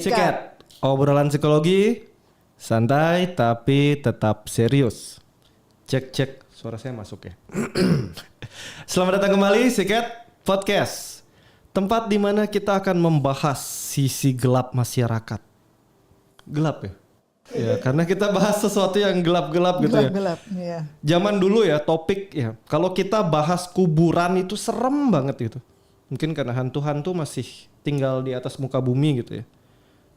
Sikat, obrolan psikologi, santai tapi tetap serius. Cek, suara saya masuk ya. Selamat datang kembali Sikat Podcast. Tempat di mana kita akan membahas sisi gelap masyarakat. Gelap ya? Ya, karena kita bahas sesuatu yang gelap-gelap gitu ya. Gelap-gelap, iya. Zaman dulu ya topik ya, kalau kita bahas kuburan itu serem banget gitu. Mungkin karena hantu-hantu masih tinggal di atas muka bumi gitu ya.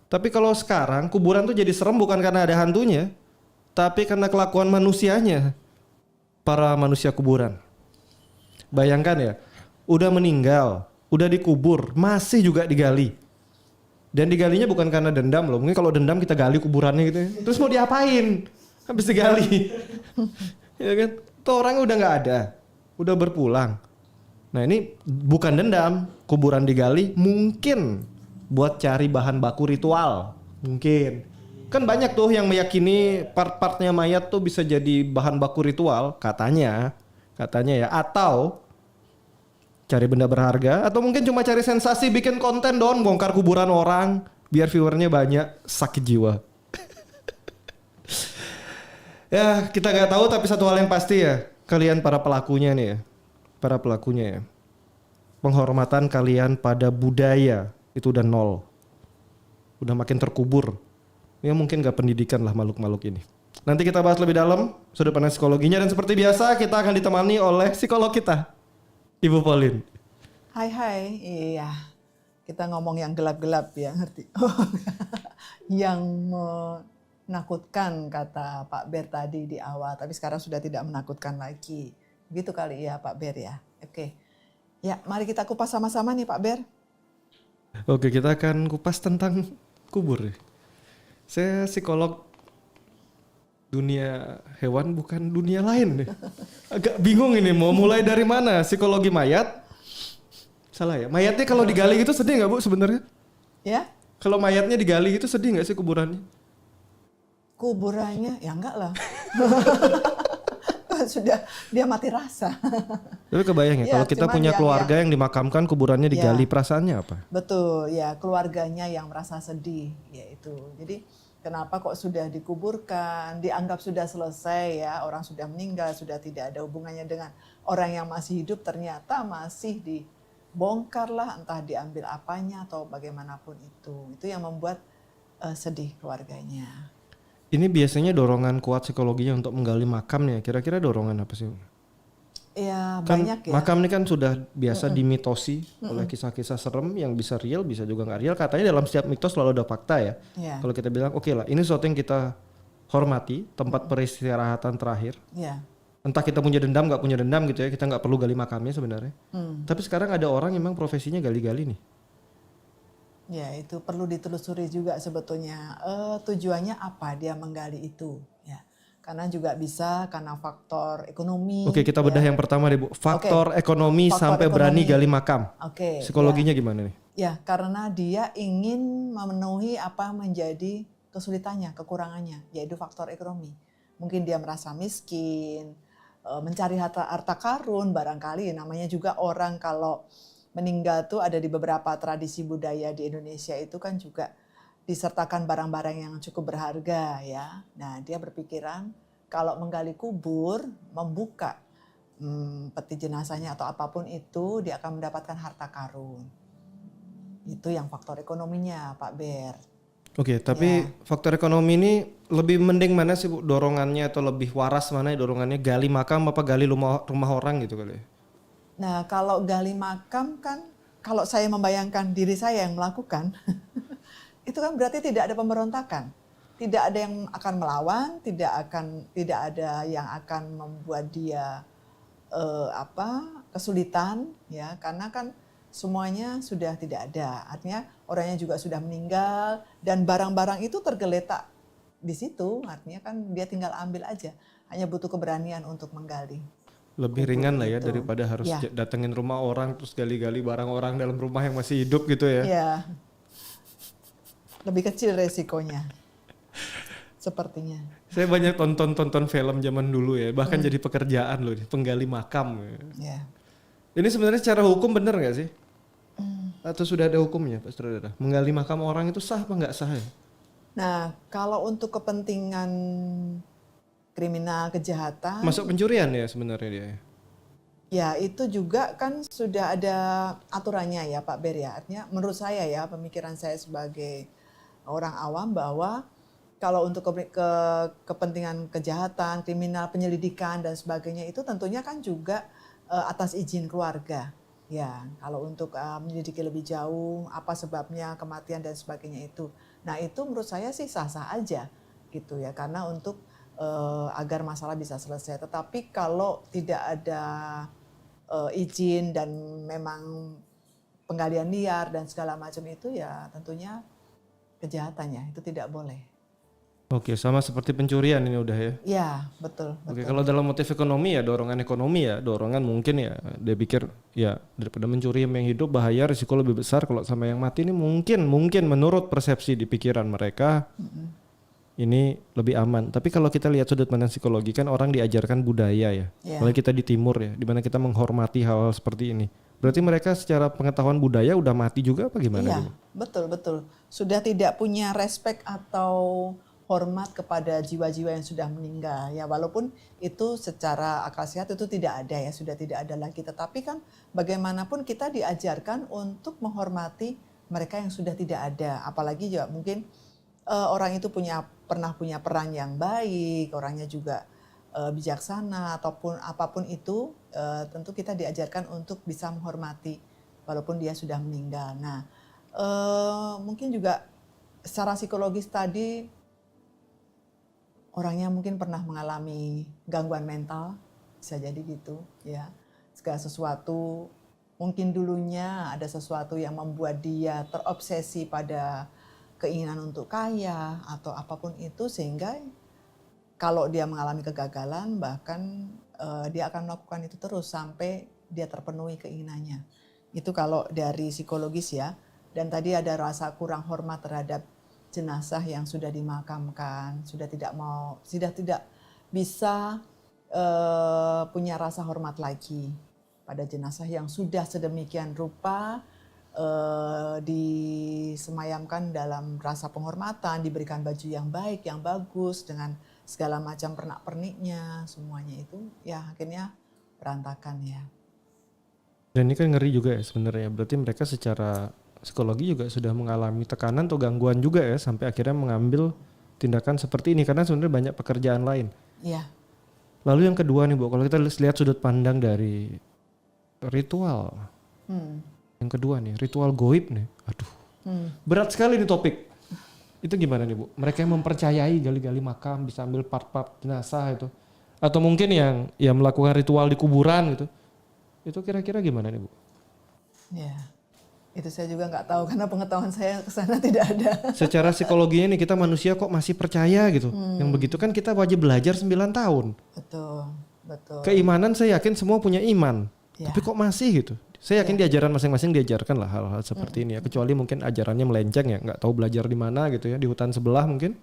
Tapi kalau sekarang kuburan tuh jadi serem bukan karena ada hantunya, tapi karena kelakuan manusianya. Para manusia kuburan. Bayangkan ya, udah meninggal, udah dikubur, masih juga digali. Dan digalinya bukan karena dendam loh. Mungkin kalau dendam kita gali kuburannya gitu ya. Terus mau diapain? Habis digali. Ya kan? Tuh orangnya udah nggak ada. Udah berpulang. Nah ini bukan dendam. Kuburan digali mungkin buat cari bahan baku ritual. Mungkin. Kan banyak tuh yang meyakini part-partnya mayat tuh bisa jadi bahan baku ritual. Katanya ya. Atau cari benda berharga. Atau mungkin cuma cari sensasi bikin konten dong. Bongkar kuburan orang. Biar viewernya banyak. Sakit jiwa. Ya kita gak tahu tapi satu hal yang pasti ya. Kalian para pelakunya nih ya. Para pelakunya ya. Penghormatan kalian pada budaya itu udah nol. Udah makin terkubur. Ya mungkin gak pendidikan lah makhluk-makhluk ini. Nanti kita bahas lebih dalam sudut pandang psikologinya. Dan seperti biasa kita akan ditemani oleh psikolog kita, Ibu Pauline. Hai, iya. Kita ngomong yang gelap-gelap ya, ngerti? Yang menakutkan kata Pak Ber tadi di awal, tapi sekarang sudah tidak menakutkan lagi. Gitu kali ya Pak Ber ya. Oke. Ya, mari kita kupas sama-sama nih Pak Ber. Oke, kita akan kupas tentang kubur. Saya psikolog dunia hewan bukan dunia lain nih. Agak bingung ini mau mulai dari mana? Psikologi mayat? Salah ya? Mayatnya kalau digali gitu sedih nggak Bu sebenarnya? Ya? Kalau mayatnya digali gitu sedih nggak sih kuburannya? Kuburannya ya enggak lah. Sudah dia mati rasa. Tapi kebayang ya, kalau kita punya keluarga yang dimakamkan kuburannya digali, perasaannya apa? Betul, ya keluarganya yang merasa sedih, yaitu. Jadi kenapa kok sudah dikuburkan, dianggap sudah selesai ya, orang sudah meninggal, sudah tidak ada hubungannya dengan orang yang masih hidup, ternyata masih dibongkar lah, entah diambil apanya atau bagaimanapun itu. Itu yang membuat sedih keluarganya. Ini biasanya dorongan kuat psikologinya untuk menggali makam nih. Kira-kira dorongan apa sih? Ya Kan banyak ya. makam ini kan sudah biasa dimitosi oleh kisah-kisah serem yang bisa real, bisa juga nggak real. Katanya dalam setiap mitos selalu ada fakta ya. Kalau kita bilang oke lah, ini sesuatu yang kita hormati, tempat peristirahatan terakhir. Ya. Entah kita punya dendam nggak punya dendam gitu ya, kita nggak perlu gali makamnya sebenarnya. Tapi sekarang ada orang yang memang profesinya gali-gali nih. Ya itu perlu ditelusuri juga sebetulnya tujuannya apa dia menggali itu ya, karena juga bisa karena faktor ekonomi. Oke kita bedah yang pertama deh Bu, faktor ekonomi sampai berani gali makam. Psikologinya gimana nih? Ya karena dia ingin memenuhi apa menjadi kesulitannya, kekurangannya, yaitu faktor ekonomi. Mungkin dia merasa miskin, mencari harta karun barangkali, namanya juga orang kalau meninggal tuh ada di beberapa tradisi budaya di Indonesia itu kan juga disertakan barang-barang yang cukup berharga ya. Nah dia berpikiran kalau menggali kubur, membuka peti jenazahnya atau apapun itu dia akan mendapatkan harta karun. Itu yang faktor ekonominya Pak Ber. Oke, tapi faktor ekonomi ini lebih mending mana sih Bu dorongannya atau lebih waras mana dorongannya gali makam apa gali rumah orang gitu kali ya? Nah kalau gali makam kan, kalau saya membayangkan diri saya yang melakukan, itu kan berarti tidak ada pemberontakan. Tidak ada yang akan melawan, tidak ada yang akan membuat dia kesulitan ya, karena kan semuanya sudah tidak ada. Artinya orangnya juga sudah meninggal dan barang-barang itu tergeletak di situ, artinya kan dia tinggal ambil aja. Hanya butuh keberanian untuk menggali. Lebih ringan lah ya daripada harus datengin rumah orang terus gali-gali barang orang dalam rumah yang masih hidup gitu ya. Iya. Lebih kecil resikonya. Sepertinya. Saya banyak tonton film zaman dulu ya, bahkan jadi pekerjaan loh, penggali makam. Ya. Ini sebenarnya secara hukum benar nggak sih? Atau sudah ada hukumnya, Pak Saudara? Menggali makam orang itu sah apa nggak sah ya? Nah, kalau untuk kepentingan kriminal kejahatan, Masuk pencurian ya sebenarnya dia. ya itu juga kan sudah ada aturannya ya Pak Ber ya. Artinya menurut saya ya, pemikiran saya sebagai orang awam bahwa kalau untuk kepentingan kejahatan, kriminal, penyelidikan dan sebagainya itu tentunya kan juga atas izin keluarga. Ya, kalau untuk menyelidiki lebih jauh apa sebabnya kematian dan sebagainya itu. Nah, itu menurut saya sih sah-sah aja gitu ya, karena untuk agar masalah bisa selesai. Tetapi kalau tidak ada izin dan memang penggalian liar dan segala macam itu ya tentunya kejahatannya itu tidak boleh. Oke, sama seperti pencurian ini udah ya. Ya, betul, Oke, betul. kalau dalam motif ekonomi ya, dorongan mungkin ya dia pikir ya daripada mencuri yang hidup bahaya risiko lebih besar kalau sama yang mati ini mungkin menurut persepsi di pikiran mereka ini lebih aman. Tapi kalau kita lihat sudut pandang psikologi kan orang diajarkan budaya ya. Ya. Apalagi kita di timur ya, di mana kita menghormati hal-hal seperti ini. Berarti mereka secara pengetahuan budaya udah mati juga apa gimana? Iya, Dulu? betul, betul. Sudah tidak punya respect atau hormat kepada jiwa-jiwa yang sudah meninggal. Ya, walaupun itu secara akal sehat itu tidak ada ya, sudah tidak ada lagi. Tetapi kan bagaimanapun kita diajarkan untuk menghormati mereka yang sudah tidak ada. Apalagi juga mungkin orang itu pernah punya peran yang baik, orangnya juga bijaksana ataupun apapun itu, tentu kita diajarkan untuk bisa menghormati walaupun dia sudah meninggal. Nah, mungkin juga secara psikologis tadi orangnya mungkin pernah mengalami gangguan mental, bisa jadi gitu ya. Segala sesuatu mungkin dulunya ada sesuatu yang membuat dia terobsesi pada keinginan untuk kaya atau apapun itu, sehingga kalau dia mengalami kegagalan bahkan dia akan melakukan itu terus sampai dia terpenuhi keinginannya. Itu kalau dari psikologis ya. Dan tadi ada rasa kurang hormat terhadap jenazah yang sudah dimakamkan, sudah tidak bisa punya rasa hormat lagi pada jenazah yang sudah sedemikian rupa disemayamkan dalam rasa penghormatan, diberikan baju yang baik, yang bagus dengan segala macam pernak-perniknya, semuanya itu ya akhirnya berantakan ya. Dan ini kan ngeri juga ya sebenarnya. Berarti mereka secara psikologi juga sudah mengalami tekanan atau gangguan juga ya sampai akhirnya mengambil tindakan seperti ini karena sebenarnya banyak pekerjaan lain. Iya. Lalu yang kedua nih Bu, kalau kita lihat sudut pandang dari ritual. Yang kedua nih, ritual goib nih. Aduh. Berat sekali nih topik. Itu gimana nih Bu? Mereka yang mempercayai gali-gali makam bisa ambil part-part jenazah itu. Atau mungkin yang melakukan ritual di kuburan gitu. Itu kira-kira gimana nih Bu? Ya. Itu saya juga nggak tahu karena pengetahuan saya ke sana tidak ada. Secara psikologinya nih kita manusia kok masih percaya gitu. Yang begitu kan kita wajib belajar 9 tahun. Betul, betul. Keimanan saya yakin semua punya iman. Ya. Tapi kok masih gitu. Saya yakin di ajaran masing-masing diajarkan lah hal-hal seperti ini ya. Kecuali mungkin ajarannya melenceng ya. Nggak tahu belajar di mana gitu ya. Di hutan sebelah mungkin.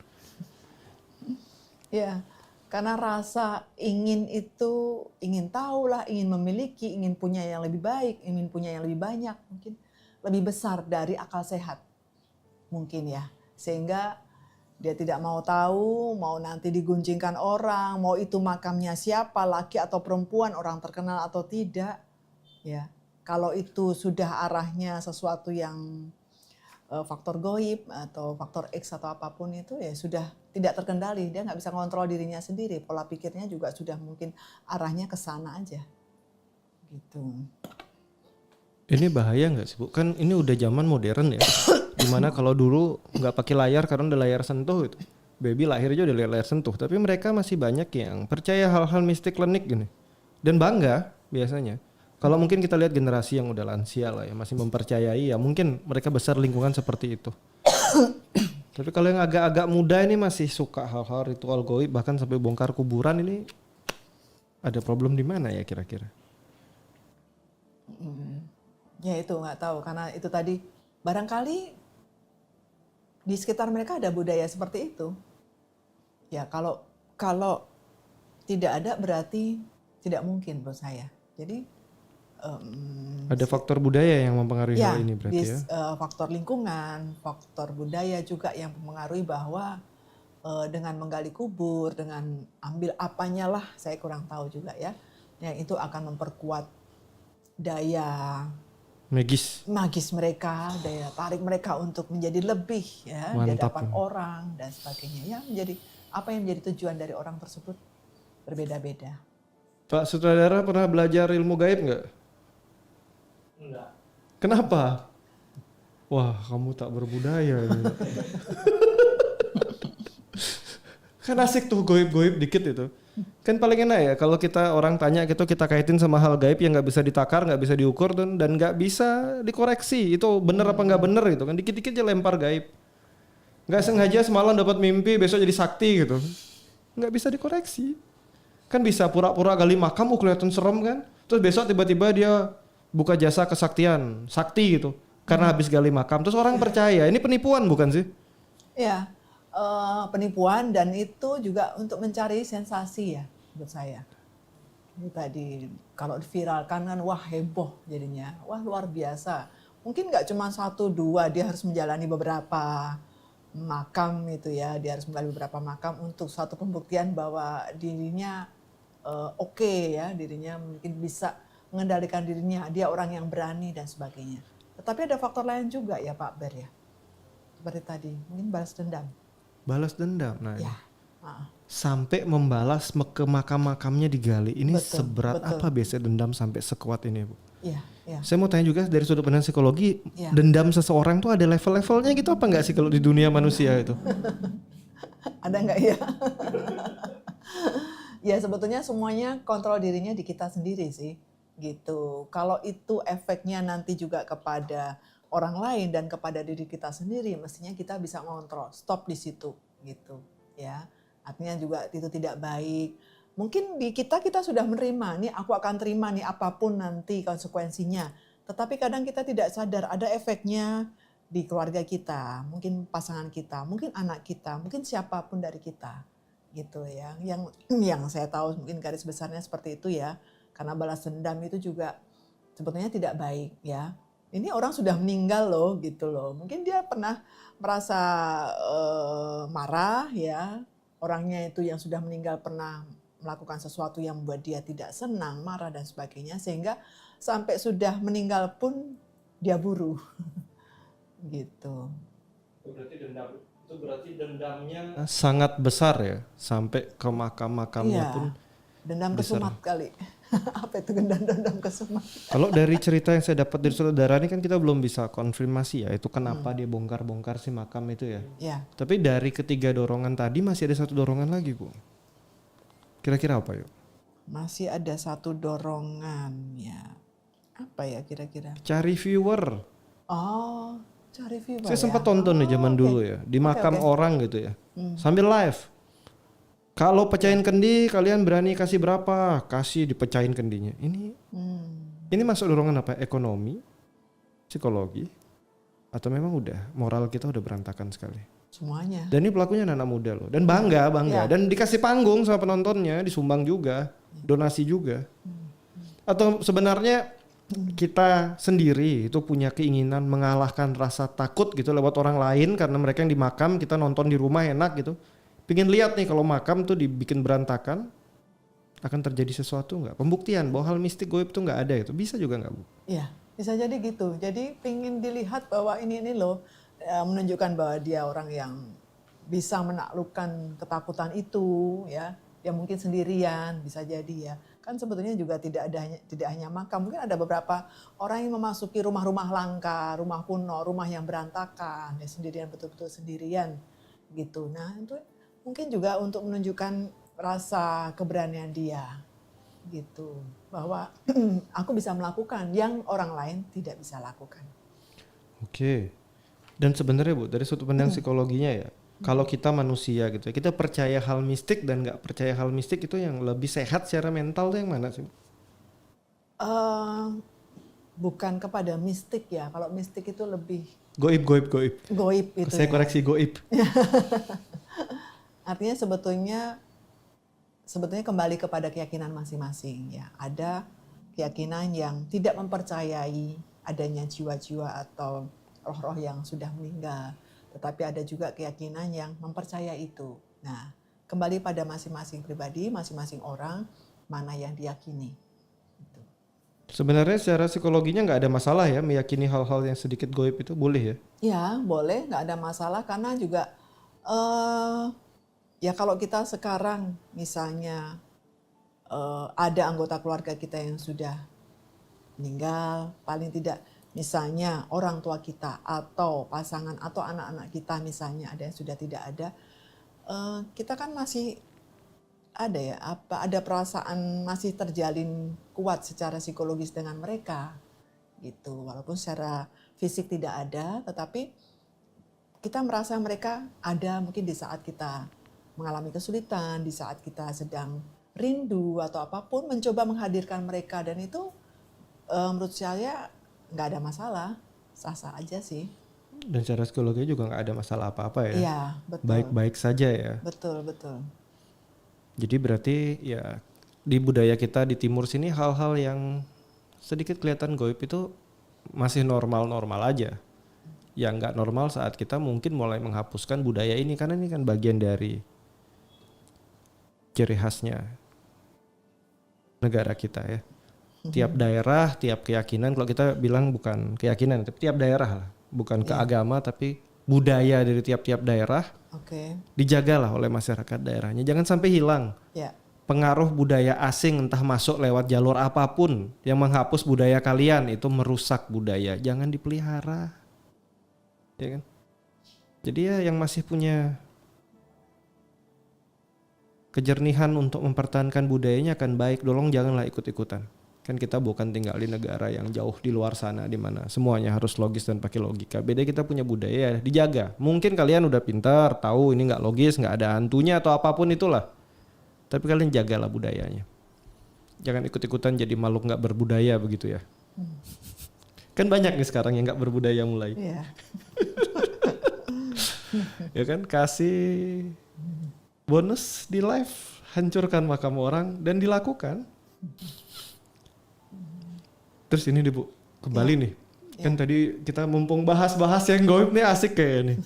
Ya, karena rasa ingin itu, ingin tahu lah, ingin memiliki, ingin punya yang lebih baik, ingin punya yang lebih banyak mungkin. Lebih besar dari akal sehat mungkin ya, sehingga dia tidak mau tahu, mau nanti digunjingkan orang, mau itu makamnya siapa, laki atau perempuan, orang terkenal atau tidak ya. Kalau itu sudah arahnya sesuatu yang faktor goib atau faktor X atau apapun itu ya sudah tidak terkendali, dia nggak bisa ngontrol dirinya sendiri, pola pikirnya juga sudah mungkin arahnya ke sana aja gitu. Ini bahaya nggak sih Bu? Kan ini udah zaman modern ya. Dimana kalau dulu nggak pakai layar karena udah layar sentuh gitu. Baby lahir aja udah layar sentuh. Tapi mereka masih banyak yang percaya hal-hal mistik klinik gini. Dan bangga biasanya. Kalau mungkin kita lihat generasi yang udah lansia lah ya. Masih mempercayai ya mungkin mereka besar lingkungan seperti itu. Tapi kalau yang agak-agak muda ini masih suka hal-hal ritual goib. Bahkan sampai bongkar kuburan ini. Ada problem di mana ya kira-kira? Ya itu nggak tahu karena itu tadi barangkali di sekitar mereka ada budaya seperti itu. Ya kalau tidak ada berarti tidak mungkin menurut saya. Jadi Ada faktor budaya yang mempengaruhi Ya, hal ini berarti ya. faktor lingkungan, faktor budaya juga yang mempengaruhi bahwa dengan menggali kubur, dengan ambil apanya lah, saya kurang tahu juga ya, yang itu akan memperkuat daya magis mereka, daya tarik mereka untuk menjadi lebih ya di Mantap. hadapan orang dan sebagainya. Ya, menjadi apa yang menjadi tujuan dari orang tersebut berbeda-beda. Pak Sutradara pernah belajar ilmu gaib nggak? Enggak. Kenapa? Wah, kamu tak berbudaya. Gitu. Kan asik tuh goib-goib dikit itu. Kan paling enak ya kalau kita orang tanya gitu kita kaitin sama hal gaib yang nggak bisa ditakar, nggak bisa diukur dan nggak bisa dikoreksi. Itu bener apa nggak bener gitu kan. Dikit-dikit aja lempar gaib. Nggak sengaja semalam dapat mimpi besok jadi sakti gitu. Nggak bisa dikoreksi. Kan bisa pura-pura gali makam kelihatan serem kan. Terus besok tiba-tiba dia buka jasa kesaktian, sakti gitu. Karena habis gali makam. Terus orang percaya. Ini penipuan bukan sih? Ya, penipuan dan itu juga untuk mencari sensasi ya menurut saya. Ini tadi kalau diviralkan kan wah heboh jadinya. Wah luar biasa. Mungkin nggak cuma 1, 2, dia harus menjalani beberapa makam itu ya. Dia harus menggali beberapa makam untuk suatu pembuktian bahwa dirinya oke ya. Dirinya mungkin bisa mengendalikan dirinya. Dia orang yang berani dan sebagainya. Tetapi ada faktor lain juga ya Pak Ber ya. Seperti tadi, mungkin balas dendam. Balas dendam. Nah, Ya. sampai membalas ke makam-makamnya digali. Ini Betul, seberat betul. apa biasanya dendam sampai sekuat ini, Bu? Iya, iya. Saya mau tanya juga dari sudut pandang psikologi, Iya. dendam seseorang tuh ada level-levelnya gitu apa enggak sih kalau di dunia manusia itu? Ada nggak ya? Ya sebetulnya semuanya kontrol dirinya di kita sendiri sih, gitu. Kalau itu efeknya nanti juga kepada orang lain dan kepada diri kita sendiri, mestinya kita bisa ngontrol, stop di situ, gitu, ya. Artinya juga itu tidak baik. Mungkin di kita sudah menerima, nih aku akan terima nih apapun nanti konsekuensinya. Tetapi kadang kita tidak sadar ada efeknya di keluarga kita, mungkin pasangan kita, mungkin anak kita, mungkin siapapun dari kita, gitu ya. Yang saya tahu mungkin garis besarnya seperti itu ya. Karena balas dendam itu juga sebetulnya tidak baik ya. Ini orang sudah meninggal loh gitu loh. Mungkin dia pernah merasa marah ya. Orangnya itu yang sudah meninggal pernah melakukan sesuatu yang membuat dia tidak senang, marah dan sebagainya. Sehingga sampai sudah meninggal pun dia buru. Gitu. Itu berarti dendamnya sangat besar ya. Sampai ke makam-makamnya Iya. pun. Dendam besar. kesumat kali. Apa itu dendam kesumat? Kalau dari cerita yang saya dapat dari saudara ini kan kita belum bisa konfirmasi ya. Itu kenapa dia bongkar-bongkar si makam itu ya. Ya. Tapi dari ketiga dorongan tadi masih ada satu dorongan lagi, Bu. Kira-kira apa yuk? Masih ada satu dorongan ya. Apa ya kira-kira? Cari viewer. Oh, cari viewer. Saya sempat ya? tonton nih zaman oke. dulu ya. Di makam oke. orang gitu ya. Sambil live. Kalau pecahin kendi kalian berani kasih berapa? Kasih dipecahin kendinya. Ini masuk dorongan apa? Ekonomi? Psikologi? Atau memang udah moral kita udah berantakan sekali? Semuanya. Dan ini pelakunya anak muda loh. Dan bangga. Ya. Dan dikasih panggung sama penontonnya, disumbang juga, donasi juga. Atau sebenarnya kita sendiri itu punya keinginan mengalahkan rasa takut gitu lewat orang lain karena mereka yang di makam kita nonton di rumah enak gitu. Pingin lihat nih kalau makam tuh dibikin berantakan akan terjadi sesuatu nggak? Pembuktian bahwa hal mistik goib tuh nggak ada itu bisa juga nggak, Bu? Iya, bisa jadi gitu. Jadi pingin dilihat bahwa ini loh menunjukkan bahwa dia orang yang bisa menaklukkan ketakutan itu ya. Dia mungkin sendirian bisa jadi ya. Kan sebetulnya juga tidak hanya makam, mungkin ada beberapa orang yang memasuki rumah-rumah langka, rumah kuno, rumah yang berantakan, ya sendirian betul-betul sendirian gitu. Nah, itu mungkin juga untuk menunjukkan rasa keberanian dia gitu, bahwa aku bisa melakukan yang orang lain tidak bisa lakukan. Oke. Dan sebenarnya Bu, dari sudut pandang psikologinya ya, kalau kita manusia gitu ya, kita percaya hal mistik dan nggak percaya hal mistik itu yang lebih sehat secara mental tuh yang mana sih? Bukan kepada mistik ya, kalau mistik itu lebih Goib. goib itu Saya ya. koreksi goib. Artinya sebetulnya kembali kepada keyakinan masing-masing ya. Ada keyakinan yang tidak mempercayai adanya jiwa-jiwa atau roh-roh yang sudah meninggal. Tetapi ada juga keyakinan yang mempercayai itu. Nah, kembali pada masing-masing pribadi, masing-masing orang, mana yang diyakini. Gitu. Sebenarnya secara psikologinya nggak ada masalah ya meyakini hal-hal yang sedikit goib itu, boleh ya? Ya, boleh, nggak ada masalah karena juga ya kalau kita sekarang misalnya ada anggota keluarga kita yang sudah meninggal, paling tidak misalnya orang tua kita atau pasangan atau anak-anak kita misalnya ada yang sudah tidak ada, kita kan masih ada ya, ada perasaan masih terjalin kuat secara psikologis dengan mereka gitu. Walaupun secara fisik tidak ada, tetapi kita merasa mereka ada mungkin di saat kita mengalami kesulitan, di saat kita sedang rindu atau apapun, mencoba menghadirkan mereka, dan itu menurut saya nggak ada masalah, sah-sah aja sih. Dan secara psikologi juga nggak ada masalah apa-apa ya? Iya, betul. Baik-baik saja ya. Betul, betul. Jadi berarti ya di budaya kita di timur sini hal-hal yang sedikit kelihatan goib itu masih normal-normal aja. Yang nggak normal saat kita mungkin mulai menghapuskan budaya ini, karena ini kan bagian dari ciri khasnya negara kita ya. Tiap daerah, tiap keyakinan, kalau kita bilang bukan keyakinan, tapi tiap daerah lah, bukan ke agama tapi budaya dari tiap-tiap daerah Oke. dijagalah oleh masyarakat daerahnya. Jangan sampai hilang. Ya. Pengaruh budaya asing entah masuk lewat jalur apapun yang menghapus budaya kalian, itu merusak budaya. Jangan dipelihara. Ya kan? Jadi ya yang masih punya kejernihan untuk mempertahankan budayanya akan baik. Tolong janganlah ikut-ikutan. Kan kita bukan tinggal di negara yang jauh di luar sana di mana semuanya harus logis dan pakai logika. Beda, kita punya budaya ya, dijaga. Mungkin kalian udah pintar, tahu ini nggak logis, nggak ada hantunya atau apapun itulah. Tapi kalian jagalah budayanya. Jangan ikut-ikutan jadi makhluk nggak berbudaya begitu ya. Kan banyak nih sekarang yang nggak berbudaya mulai. Iya. Ya kan, kasih bonus di live, hancurkan makam orang, dan dilakukan. Terus ini deh Bu, kembali nih. Kan tadi kita mumpung bahas-bahas yang goib nih, asik kayaknya nih.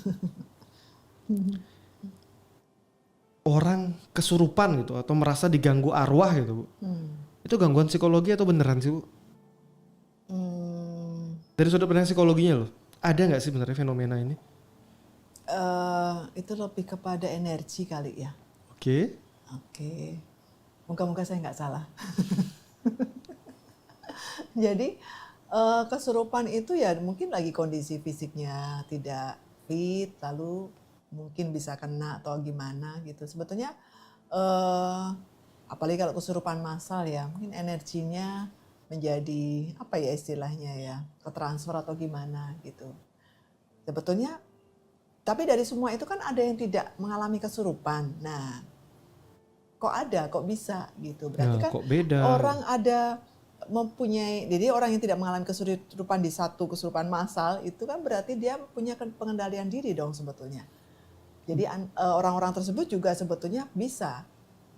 Orang kesurupan gitu atau merasa diganggu arwah gitu Bu. Itu gangguan psikologi atau beneran sih Bu? Dari sudut pandang psikologinya loh, ada nggak sih sebenarnya fenomena ini? Itu lebih kepada energi kali ya. Oke. Oke. Moga-moga saya nggak salah. Jadi kesurupan itu ya mungkin lagi kondisi fisiknya tidak fit, lalu mungkin bisa kena atau gimana gitu. Sebetulnya apalagi kalau kesurupan massal ya, mungkin energinya menjadi apa ya istilahnya ya, ketransfer atau gimana gitu. Sebetulnya, tapi dari semua itu kan ada yang tidak mengalami kesurupan. Nah, kok bisa gitu. Berarti Nah, kan kok beda? orang ada mempunyai, jadi orang yang tidak mengalami kesurupan di satu kesurupan massal itu kan berarti dia punya pengendalian diri dong sebetulnya. Jadi orang-orang tersebut juga sebetulnya bisa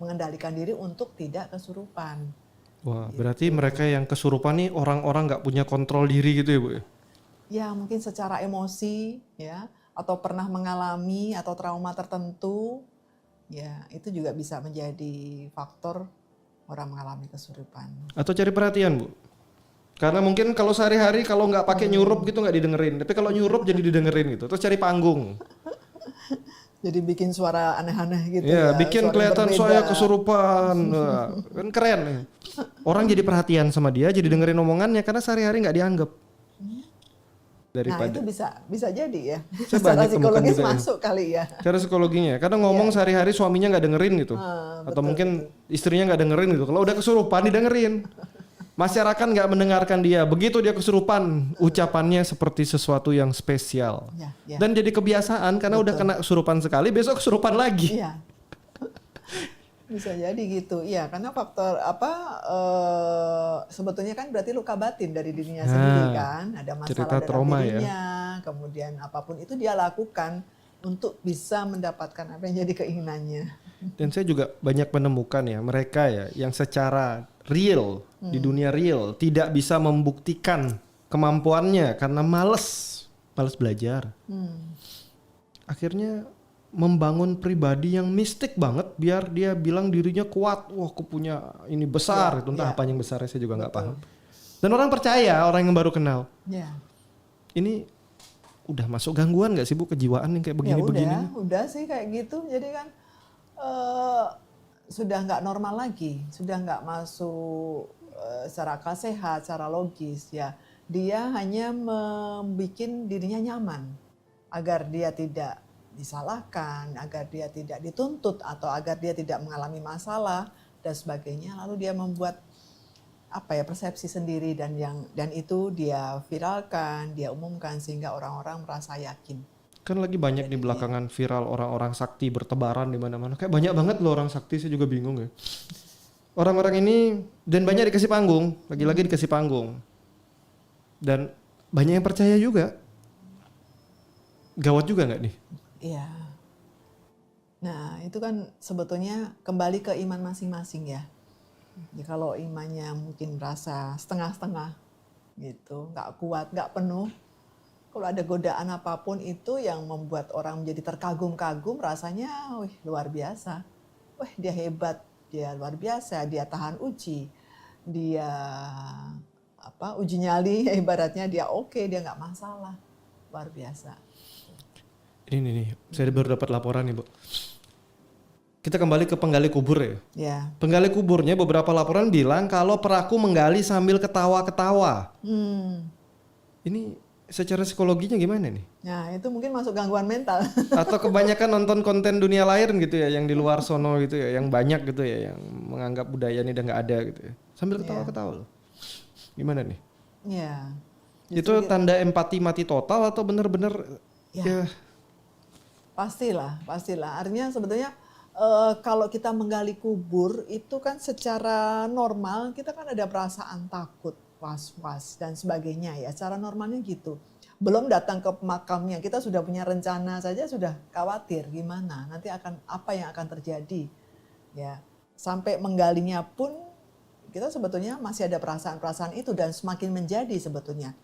mengendalikan diri untuk tidak kesurupan. Wah, berarti mereka yang kesurupan nih orang-orang nggak punya kontrol diri gitu ya Bu? Ya mungkin secara emosi ya, atau pernah mengalami atau trauma tertentu, ya itu juga bisa menjadi faktor orang mengalami kesurupan. Atau cari perhatian Bu? Karena mungkin kalau sehari-hari kalau nggak pakai nyurup gitu nggak didengerin, tapi kalau nyurup jadi didengerin gitu. Terus cari panggung. Jadi bikin suara aneh-aneh gitu Ya, ya. bikin suara kelihatan berbeda. saya kesurupan. Wah, kan keren nih. Orang jadi perhatian sama dia, jadi dengerin omongannya karena sehari-hari nggak dianggap. Nah Daripada itu bisa jadi ya. Saya Secara banyak temukan psikologis juga ini. masuk kali ya. cara psikologinya, kadang ngomong sehari-hari suaminya nggak dengerin gitu, atau mungkin istrinya nggak dengerin gitu. Kalau udah kesurupan didengerin. Masyarakat nggak mendengarkan dia. Begitu dia kesurupan, ucapannya seperti sesuatu yang spesial. Ya, ya. Dan jadi kebiasaan karena udah kena kesurupan sekali, besok kesurupan lagi. Iya. Bisa jadi gitu. Iya, karena faktor sebetulnya kan berarti luka batin dari dirinya sendiri kan. Ada masalah cerita dalam trauma ya. dirinya, kemudian apapun itu dia lakukan untuk bisa mendapatkan apa yang jadi keinginannya. Dan saya juga banyak menemukan ya mereka ya yang secara real di dunia real tidak bisa membuktikan kemampuannya karena males belajar. Akhirnya membangun pribadi yang mistik banget biar dia bilang dirinya kuat. Wah, aku punya ini besar. Itu entah apa yang besarnya saya juga nggak paham. Dan orang percaya, orang yang baru kenal. Ya. Ini udah masuk gangguan nggak sih Bu kejiwaan yang kayak begini-begini? Udah sih kayak gitu. Jadi kan sudah nggak normal lagi, sudah nggak masuk secara akal sehat, secara logis ya. Dia hanya membuat dirinya nyaman agar dia tidak disalahkan, agar dia tidak dituntut atau agar dia tidak mengalami masalah dan sebagainya. Lalu dia membuat persepsi sendiri dan itu dia viralkan, dia umumkan sehingga orang-orang merasa yakin. Kan lagi banyak di belakangan viral orang-orang sakti bertebaran di mana-mana. Kayak banyak banget loh orang sakti, saya juga bingung ya. Orang-orang ini dan banyak dikasih panggung, lagi-lagi dikasih panggung. Dan banyak yang percaya juga. Gawat juga nggak nih? Iya. Nah, itu kan sebetulnya kembali ke iman masing-masing ya. Ya kalau imannya mungkin merasa setengah-setengah gitu, nggak kuat, nggak penuh. Kalau ada godaan apapun itu yang membuat orang menjadi terkagum-kagum, rasanya wih luar biasa. Wih dia hebat, dia luar biasa, dia tahan uji. Dia uji nyali ibaratnya dia oke, dia nggak masalah. Luar biasa. Ini nih, saya baru dapat laporan nih Bu. Kita kembali ke penggali kubur ya. Ya. Penggali kuburnya beberapa laporan bilang kalau pelaku menggali sambil ketawa-ketawa. Ini secara psikologinya gimana nih? Nah itu mungkin masuk gangguan mental. Atau kebanyakan nonton konten dunia lain gitu ya, yang di luar sono gitu ya, yang banyak gitu ya, yang menganggap budaya ini udah nggak ada gitu ya. Sambil ketawa-ketawa loh. Gimana nih? Ya. Itu tanda empati mati total atau benar-benar ya? Pastilah. Artinya sebetulnya kalau kita menggali kubur itu kan secara normal kita kan ada perasaan takut, was-was dan sebagainya ya. Secara normalnya gitu. Belum datang ke makamnya kita sudah punya rencana saja sudah khawatir gimana nanti apa yang akan terjadi. Ya. Sampai menggalinya pun kita sebetulnya masih ada perasaan-perasaan itu dan semakin menjadi sebetulnya.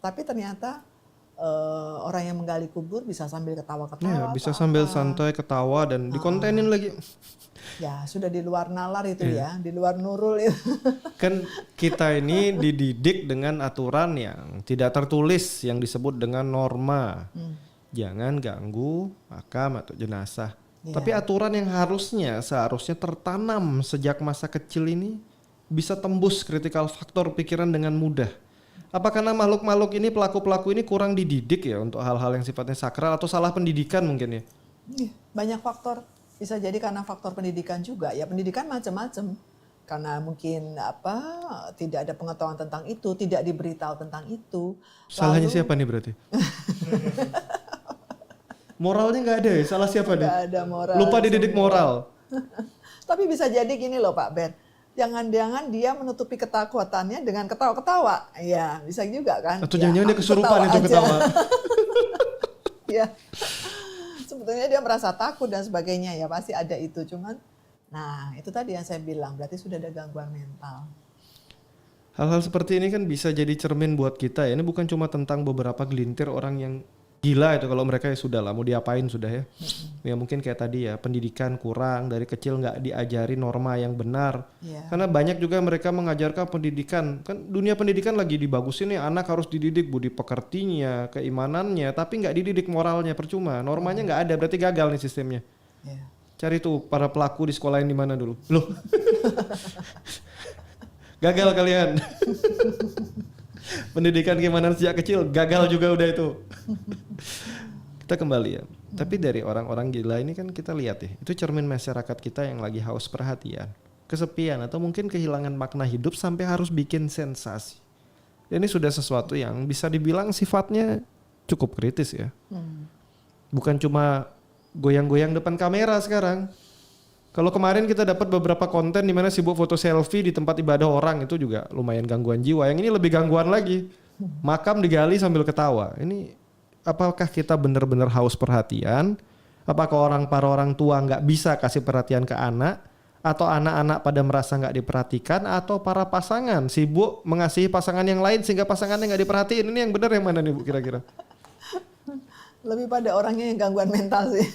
Tapi ternyata orang yang menggali kubur bisa sambil ketawa-ketawa. Ya, bisa sambil santai ketawa dan dikontenin lagi. Ya, sudah di luar nalar itu ya, di luar nurul itu. Kan kita ini dididik dengan aturan yang tidak tertulis yang disebut dengan norma. Jangan ganggu makam atau jenazah. Tapi aturan yang seharusnya tertanam sejak masa kecil ini bisa tembus critical factor pikiran dengan mudah. Apa karena makhluk-makhluk ini, pelaku-pelaku ini kurang dididik ya untuk hal-hal yang sifatnya sakral atau salah pendidikan mungkin ya? Banyak faktor, bisa jadi karena faktor pendidikan juga. Ya pendidikan macam-macam. Karena mungkin tidak ada pengetahuan tentang itu, tidak diberitahu tentang itu. Salahnya siapa nih berarti? Moralnya nggak ada ya? Salah siapa nih? Nggak ada moral. Lupa dididik moral. Tapi bisa jadi gini loh Pak Ben. Jangan-jangan dia menutupi ketakutannya dengan ketawa-ketawa. Iya, bisa juga kan. Atau jangan-jangan dia kesurupan itu ketawa. Iya. Sebetulnya dia merasa takut dan sebagainya ya. Pasti ada itu. Cuman, nah itu tadi yang saya bilang. Berarti sudah ada gangguan mental. Hal-hal seperti ini kan bisa jadi cermin buat kita ya. Ini bukan cuma tentang beberapa gelintir orang yang gila itu. Kalau mereka ya sudah lah, mau diapain sudah ya. Ya mungkin kayak tadi ya, pendidikan kurang, dari kecil nggak diajari norma yang benar. Karena banyak juga mereka mengajarkan pendidikan. Kan dunia pendidikan lagi dibagusin nih, anak harus dididik budi pekertinya, keimanannya, tapi nggak dididik moralnya, percuma. Normanya nggak ada, berarti gagal nih sistemnya. Cari tuh para pelaku di sekolah yang di mana dulu. Loh. Gagal kalian. Pendidikan gimana sejak kecil gagal juga udah itu. Kita kembali ya. Tapi dari orang-orang gila ini kan kita lihat ya, itu cermin masyarakat kita yang lagi haus perhatian, kesepian atau mungkin kehilangan makna hidup sampai harus bikin sensasi. Ini sudah sesuatu yang bisa dibilang sifatnya cukup kritis ya. Bukan cuma goyang-goyang depan kamera sekarang. Kalau kemarin kita dapat beberapa konten di mana sibuk foto selfie di tempat ibadah orang, itu juga lumayan gangguan jiwa. Yang ini lebih gangguan lagi. Makam digali sambil ketawa. Ini apakah kita benar-benar haus perhatian? Apakah para orang tua nggak bisa kasih perhatian ke anak? Atau anak-anak pada merasa nggak diperhatikan? Atau para pasangan sibuk mengasihi pasangan yang lain sehingga pasangannya nggak diperhatiin? Ini yang benar yang mana nih Bu kira-kira? Lebih pada orangnya yang gangguan mental sih.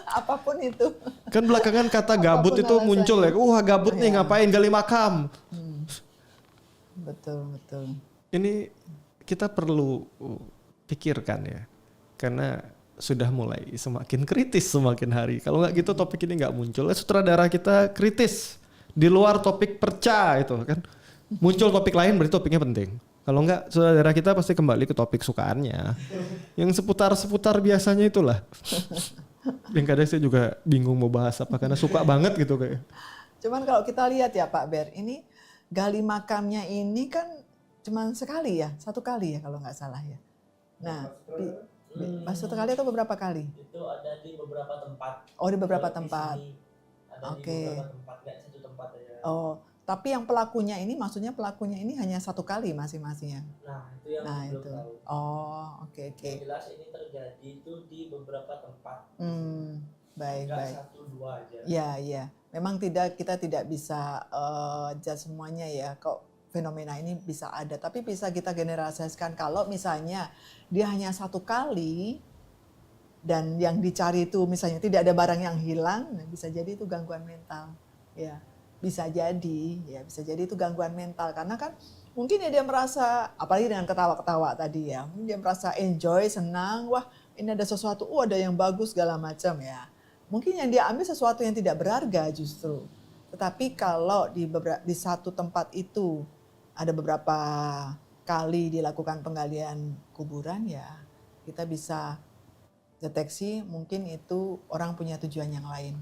Apapun itu. Kan belakangan kata gabut Apapun itu alasannya. muncul ya. Gabut nih Iya. ngapain gali makam. Betul. Ini kita perlu pikirkan ya. Karena sudah mulai semakin kritis semakin hari. Kalau nggak gitu topik ini nggak muncul. Sutradara kita kritis. Di luar topik perca itu kan. Muncul topik lain berarti topiknya penting. Kalau nggak sutradara kita pasti kembali ke topik sukaannya. Yang seputar-seputar biasanya itulah. Yang kadang saya juga bingung mau bahas apa karena suka banget gitu kayak. Cuman kalau kita lihat ya Pak Ber, ini gali makamnya ini kan cuman sekali ya, 1 kali ya kalau nggak salah ya. Nah, pas 1 kali atau beberapa kali? Itu ada di beberapa tempat. Oh, di beberapa Kalau di tempat. sini ada Oke. di beberapa tempat, nggak 1 tempat aja. Oh, tapi yang pelakunya ini maksudnya pelakunya ini hanya 1 kali masing-masingnya. Nah, itu yang Nah, belum itu. tahu. Oh, oke. Yang jelas ini terjadi itu di beberapa tempat. Baik. Nggak 1-2 aja. Ya. Memang kita tidak bisa judge semuanya ya. Kok fenomena ini bisa ada, tapi bisa kita generalisasikan kalau misalnya dia hanya 1 kali dan yang dicari itu misalnya tidak ada barang yang hilang, nah bisa jadi itu gangguan mental. Ya, bisa jadi itu gangguan mental karena kan mungkin ya dia merasa apalagi dengan ketawa-ketawa tadi ya, mungkin dia merasa enjoy, senang, wah ini ada sesuatu, ada yang bagus segala macam ya. Mungkin yang dia ambil sesuatu yang tidak berharga justru. Tetapi kalau di satu tempat itu ada beberapa kali dilakukan penggalian kuburan ya, kita bisa deteksi mungkin itu orang punya tujuan yang lain.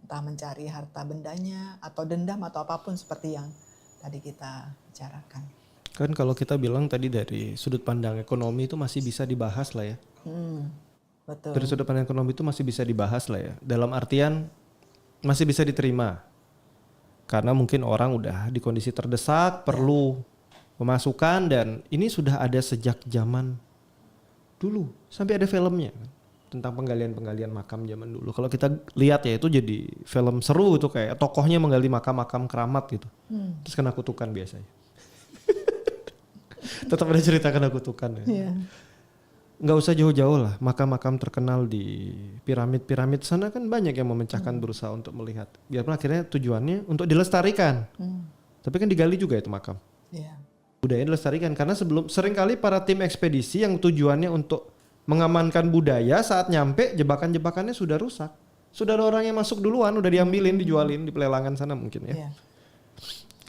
Entah mencari harta bendanya atau dendam atau apapun seperti yang tadi kita bicarakan. Kan kalau kita bilang tadi dari sudut pandang ekonomi itu masih bisa dibahas lah ya. Betul. Dari sudut pandang ekonomi itu masih bisa dibahas lah ya. Dalam artian masih bisa diterima. Karena mungkin orang udah di kondisi terdesak, perlu pemasukan dan ini sudah ada sejak zaman dulu. Sampai ada filmnya tentang penggalian makam zaman dulu. Kalau kita lihat ya itu jadi film seru itu kayak tokohnya menggali makam-makam keramat gitu. Terus kena kutukan biasanya. Tetap ada cerita kena kutukan ya. Iya. Nggak usah jauh-jauh lah, makam-makam terkenal di piramid-piramid sana kan banyak yang memecahkan berusaha untuk melihat. Biarpun akhirnya tujuannya untuk dilestarikan. Tapi kan digali juga itu makam. Iya. Budaya dilestarikan karena seringkali para tim ekspedisi yang tujuannya untuk mengamankan budaya saat nyampe jebakan-jebakannya sudah rusak. Sudah ada orang yang masuk duluan, udah diambilin, dijualin di pelelangan sana mungkin ya. Iya.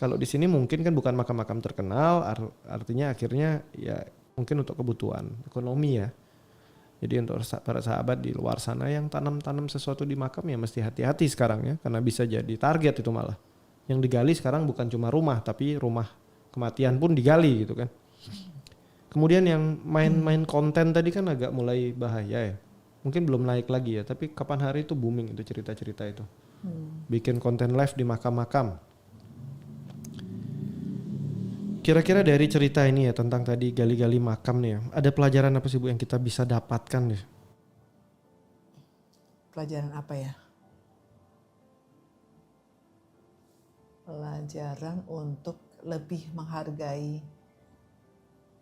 Kalau di sini mungkin kan bukan makam-makam terkenal, artinya akhirnya ya mungkin untuk kebutuhan ekonomi ya. Jadi untuk para sahabat di luar sana yang tanam-tanam sesuatu di makam ya mesti hati-hati sekarang ya. Karena bisa jadi target itu malah. Yang digali sekarang bukan cuma rumah tapi rumah kematian pun digali gitu kan. Kemudian yang main-main konten tadi kan agak mulai bahaya ya. Mungkin belum naik lagi ya. Tapi kapan hari itu booming itu cerita-cerita itu. Bikin konten live di makam-makam. Kira-kira dari cerita ini ya tentang tadi gali-gali makam nih ya, ada pelajaran apa sih Bu yang kita bisa dapatkan nih? Pelajaran apa ya? Pelajaran untuk lebih menghargai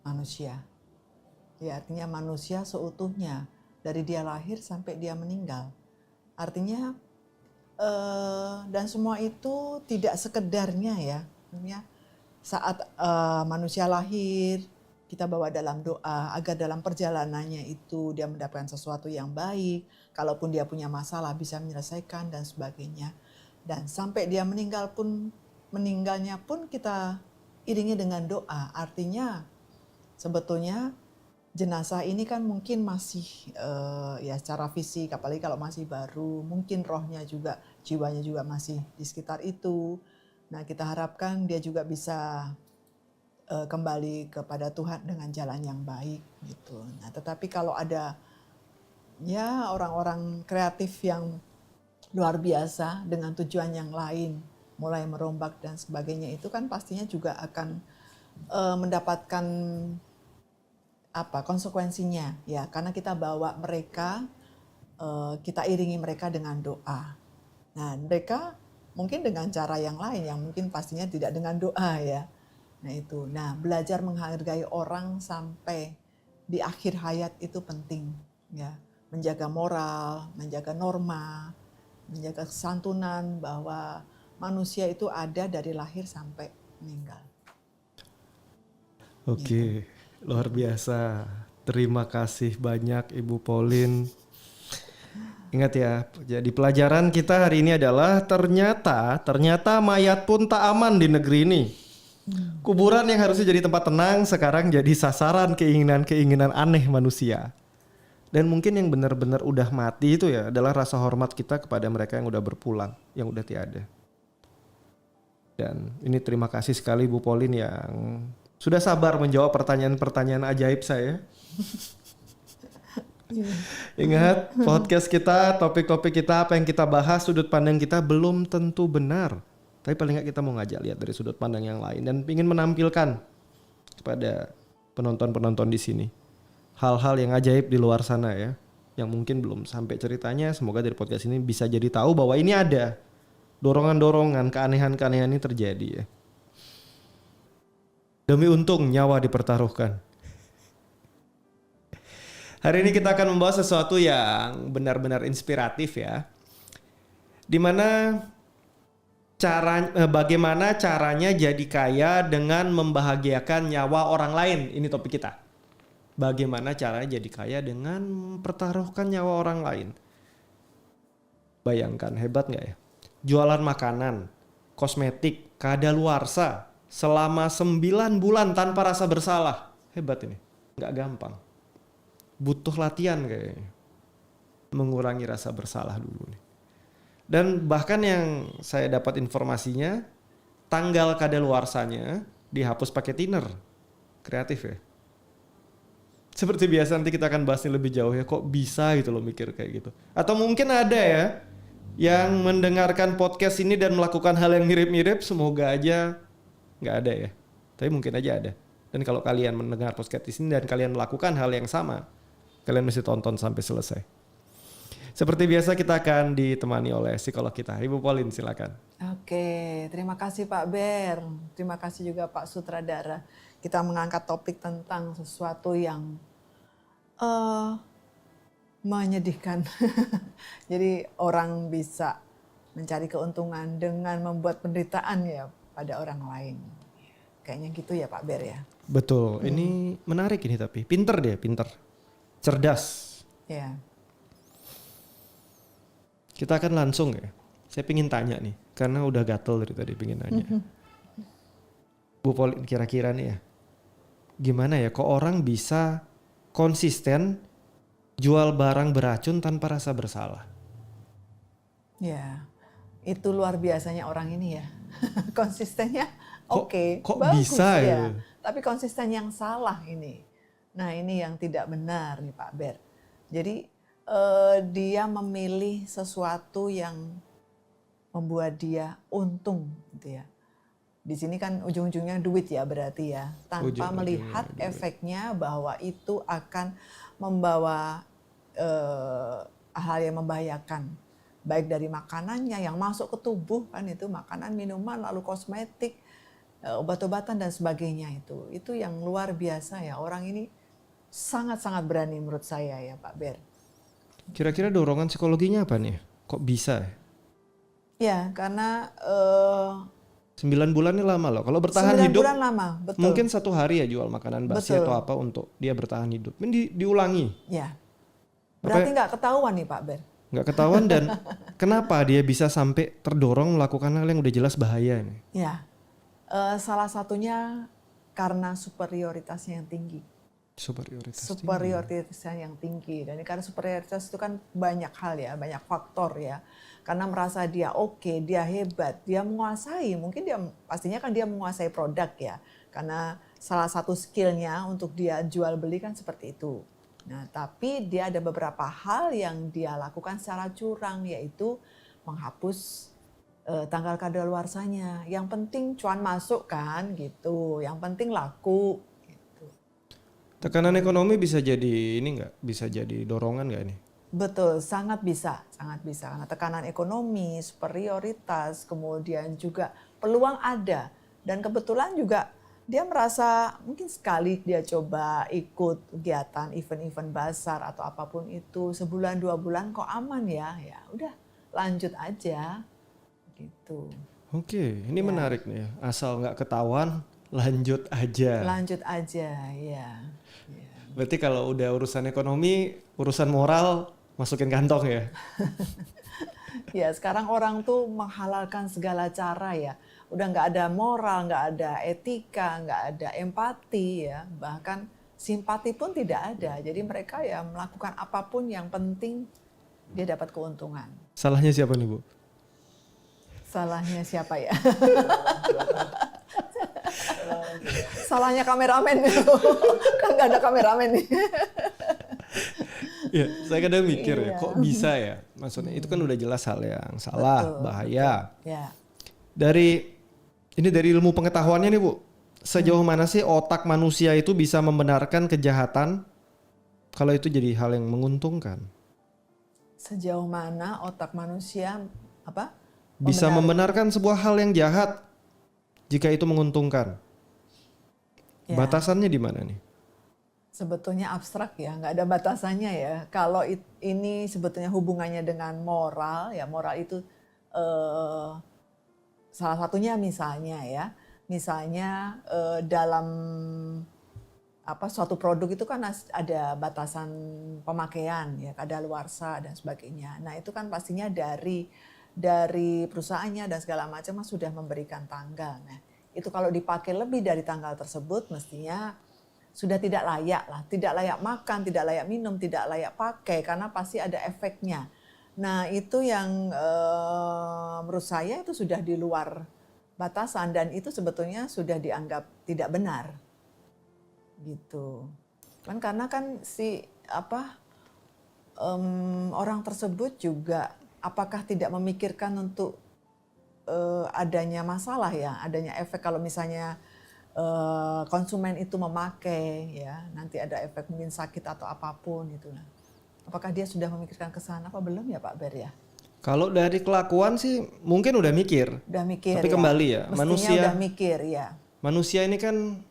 manusia. Ya artinya manusia seutuhnya dari dia lahir sampai dia meninggal. Artinya dan semua itu tidak sekedarnya ya. Artinya saat manusia lahir, kita bawa dalam doa agar dalam perjalanannya itu dia mendapatkan sesuatu yang baik. Kalaupun dia punya masalah bisa menyelesaikan dan sebagainya. Dan sampai dia meninggalnya pun kita iringi dengan doa. Artinya sebetulnya jenazah ini kan mungkin masih ya secara fisik, apalagi kalau masih baru, mungkin rohnya juga, jiwanya juga masih di sekitar itu. Nah, kita harapkan dia juga bisa kembali kepada Tuhan dengan jalan yang baik gitu. Nah, tetapi kalau ada ya orang-orang kreatif yang luar biasa dengan tujuan yang lain, mulai merombak dan sebagainya itu kan pastinya juga akan mendapatkan apa konsekuensinya ya, karena kita bawa mereka, kita iringi mereka dengan doa. Nah, mereka mungkin dengan cara yang lain yang mungkin pastinya tidak dengan doa ya. Nah itu, nah belajar menghargai orang sampai di akhir hayat itu penting ya, menjaga moral, menjaga norma, menjaga kesantunan bahwa manusia itu ada dari lahir sampai meninggal. Oke, luar biasa. Terima kasih banyak Ibu Pauline. Ingat ya, jadi pelajaran kita hari ini adalah ternyata mayat pun tak aman di negeri ini. Kuburan yang harusnya jadi tempat tenang sekarang jadi sasaran keinginan-keinginan aneh manusia. Dan mungkin yang benar-benar udah mati itu ya adalah rasa hormat kita kepada mereka yang udah berpulang, yang udah tiada. Dan ini terima kasih sekali Bu Pauline yang sudah sabar menjawab pertanyaan-pertanyaan ajaib saya. Ingat, podcast kita, topik-topik kita, apa yang kita bahas, sudut pandang kita belum tentu benar. Tapi paling nggak kita mau ngajak lihat dari sudut pandang yang lain dan ingin menampilkan kepada penonton-penonton di sini hal-hal yang ajaib di luar sana ya, yang mungkin belum sampai ceritanya. Semoga dari podcast ini bisa jadi tahu bahwa ini ada dorongan-dorongan, keanehan-keanehan ini terjadi ya. Demi untung nyawa dipertaruhkan. Hari ini kita akan membahas sesuatu yang benar-benar inspiratif ya. Dimana bagaimana caranya jadi kaya dengan membahagiakan nyawa orang lain. Ini topik kita. Bagaimana caranya jadi kaya dengan mempertaruhkan nyawa orang lain. Bayangkan, hebat gak ya? Jualan makanan, kosmetik, kadaluarsa selama 9 bulan tanpa rasa bersalah. Hebat ini, gak gampang. Butuh latihan kayaknya. Mengurangi rasa bersalah dulu nih. Dan bahkan yang saya dapat informasinya, tanggal kadaluarsanya dihapus pakai thinner. Kreatif ya. Seperti biasa nanti kita akan bahas lebih jauh ya, kok bisa gitu loh mikir kayak gitu. Atau mungkin ada ya yang mendengarkan podcast ini dan melakukan hal yang mirip-mirip, semoga aja nggak ada ya. Tapi mungkin aja ada. Dan kalau kalian mendengar podcast ini dan kalian melakukan hal yang sama, kalian mesti tonton sampai selesai. Seperti biasa kita akan ditemani oleh psikolog kita. Ibu Pauline silakan. Oke, terima kasih Pak Ber. Terima kasih juga Pak Sutradara. Kita mengangkat topik tentang sesuatu yang menyedihkan. Jadi orang bisa mencari keuntungan dengan membuat penderitaan ya pada orang lain. Kayaknya gitu ya Pak Ber ya. Betul, ini menarik ini tapi. Pinter dia, pinter. Cerdas. Ya. Kita akan langsung ya. Saya pingin tanya nih, karena udah gatel dari tadi pingin nanya. Bu Pauline kira-kira nih ya, gimana ya kok orang bisa konsisten jual barang beracun tanpa rasa bersalah? Ya, itu luar biasanya orang ini ya. Konsistennya oke, kok bagus bisa ya. ya? Tapi konsisten yang salah ini. Nah ini yang tidak benar nih Pak Ber. Jadi dia memilih sesuatu yang membuat dia untung gitu ya. Di sini kan ujung-ujungnya duit ya berarti ya. Tanpa melihat efeknya bahwa itu akan membawa hal yang membahayakan. Baik dari makanannya yang masuk ke tubuh kan itu makanan, minuman, lalu kosmetik, obat-obatan dan sebagainya itu. Itu yang luar biasa ya. Orang ini sangat-sangat berani menurut saya ya Pak Ber. Kira-kira dorongan psikologinya apa nih? Kok bisa? Ya, karena 9 bulan ini lama loh. Kalau bertahan 9 hidup, bulan lama, betul. mungkin 1 hari ya jual makanan basi Betul. atau apa untuk dia bertahan hidup. Ini diulangi. Ya, berarti nggak ketahuan nih Pak Ber. Nggak ketahuan dan kenapa dia bisa sampai terdorong melakukan hal yang udah jelas bahaya nih? Ya, salah satunya karena superioritasnya yang tinggi. Superioritasnya yang tinggi. Dan karena superioritas itu kan banyak hal ya, banyak faktor ya. Karena merasa dia oke, dia hebat, dia menguasai. Mungkin dia pastinya kan dia menguasai produk ya. Karena salah satu skillnya untuk dia jual beli kan seperti itu. Nah, tapi dia ada beberapa hal yang dia lakukan secara curang, yaitu menghapus tanggal kadaluarsanya. Yang penting cuan masuk kan gitu, yang penting laku. Gitu. Tekanan ekonomi bisa jadi ini nggak? Bisa jadi dorongan nggak ini? Betul, sangat bisa, sangat bisa. Karena tekanan ekonomi, superioritas, kemudian juga peluang ada. Dan kebetulan juga dia merasa mungkin sekali dia coba ikut kegiatan event-event besar atau apapun itu, sebulan 2 bulan kok aman ya, ya udah lanjut aja gitu. Oke, ini Ya. menarik nih ya. Asal nggak ketahuan, lanjut aja. Lanjut aja, ya. Ya. Berarti kalau udah urusan ekonomi, urusan moral masukin kantong ya. Ya, sekarang orang tuh menghalalkan segala cara ya. Udah nggak ada moral, nggak ada etika, nggak ada empati ya. Bahkan simpati pun tidak ada. Jadi mereka ya melakukan apapun yang penting dia dapat keuntungan. Salahnya siapa nih Bu? Salahnya siapa ya? Salahnya kameramen itu. Kan nggak ada kameramen nih. Ya, saya kadang mikir ya, Iya. kok bisa ya? Maksudnya itu kan udah jelas hal yang salah, Betul, bahaya. Ya. Ini dari ilmu pengetahuannya nih Bu. Sejauh mana sih otak manusia itu bisa membenarkan kejahatan kalau itu jadi hal yang menguntungkan? Sejauh mana otak manusia apa? Bisa membenarkan sebuah hal yang jahat jika itu menguntungkan. Ya. Batasannya di mana nih? Sebetulnya abstrak ya, nggak ada batasannya ya. Kalau ini sebetulnya hubungannya dengan moral, ya moral itu salah satunya misalnya ya, misalnya dalam suatu produk itu kan ada batasan pemakaian ya, kadaluarsa dan sebagainya. Nah itu kan pastinya dari perusahaannya dan segala macam sudah memberikan tanggal. Nah itu kalau dipakai lebih dari tanggal tersebut mestinya sudah tidak layak lah, tidak layak makan, tidak layak minum, tidak layak pakai karena pasti ada efeknya. Nah itu yang menurut saya itu sudah di luar batasan dan itu sebetulnya sudah dianggap tidak benar, gitu. Kan karena kan orang tersebut juga apakah tidak memikirkan untuk adanya masalah ya, adanya efek kalau misalnya konsumen itu memakai ya nanti ada efek mungkin sakit atau apapun itu. Apakah dia sudah memikirkan ke sana apa belum ya Pak Ber ya? Kalau dari kelakuan sih mungkin udah mikir. Udah mikir. Tapi ya. kembali ya, Mestinya udah mikir ya. Manusia ini kan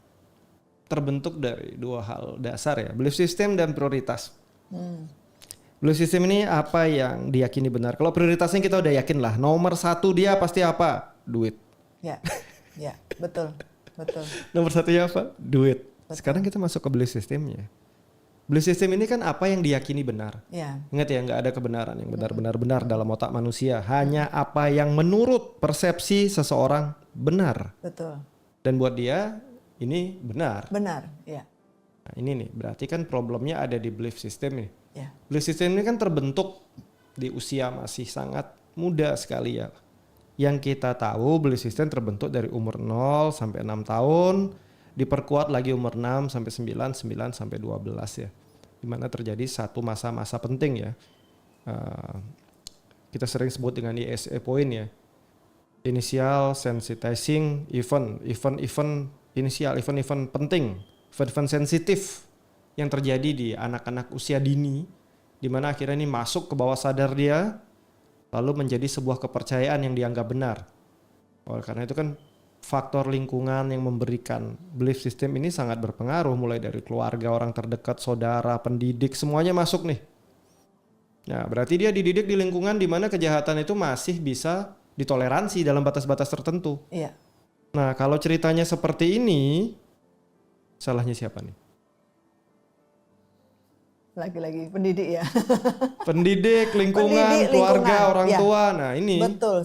terbentuk dari dua hal dasar ya, belief system dan prioritas. Belief system ini apa yang diyakini benar. Kalau prioritasnya kita udah yakin lah, nomor satu dia pasti apa? Duit. Ya, ya betul, betul. Nomor satunya apa? Duit. Sekarang kita masuk ke belief systemnya. Belief system ini kan apa yang diyakini benar. Ya, Ingat ya, nggak ada kebenaran yang benar-benar benar dalam otak manusia. Hanya apa yang menurut persepsi seseorang benar. betul. Dan buat dia ini benar. Benar, ya, Nah, ini nih, berarti kan problemnya ada di belief system nih. ya. Belief system ini kan terbentuk di usia masih sangat muda sekali ya. Yang kita tahu belief system terbentuk dari umur 0 sampai 6 tahun, diperkuat lagi umur 6 sampai 9, 9 sampai 12 ya. Dimana terjadi satu masa-masa penting ya. Kita sering sebut dengan ISE point ya. Initial sensitizing event inisial, event penting, event sensitif yang terjadi di anak-anak usia dini, di mana akhirnya ini masuk ke bawah sadar dia, lalu menjadi sebuah kepercayaan yang dianggap benar. Oleh karena itu kan faktor lingkungan yang memberikan belief system ini sangat berpengaruh, mulai dari keluarga, orang terdekat, saudara, pendidik, semuanya masuk nih. Nah, berarti dia dididik di lingkungan di mana kejahatan itu masih bisa ditoleransi dalam batas-batas tertentu. Iya. Nah, kalau ceritanya seperti ini, salahnya siapa nih? Lagi-lagi pendidik ya. Pendidik, lingkungan, Pendidik, keluarga, lingkungan, orang ya. tua. Nah, ini Betul,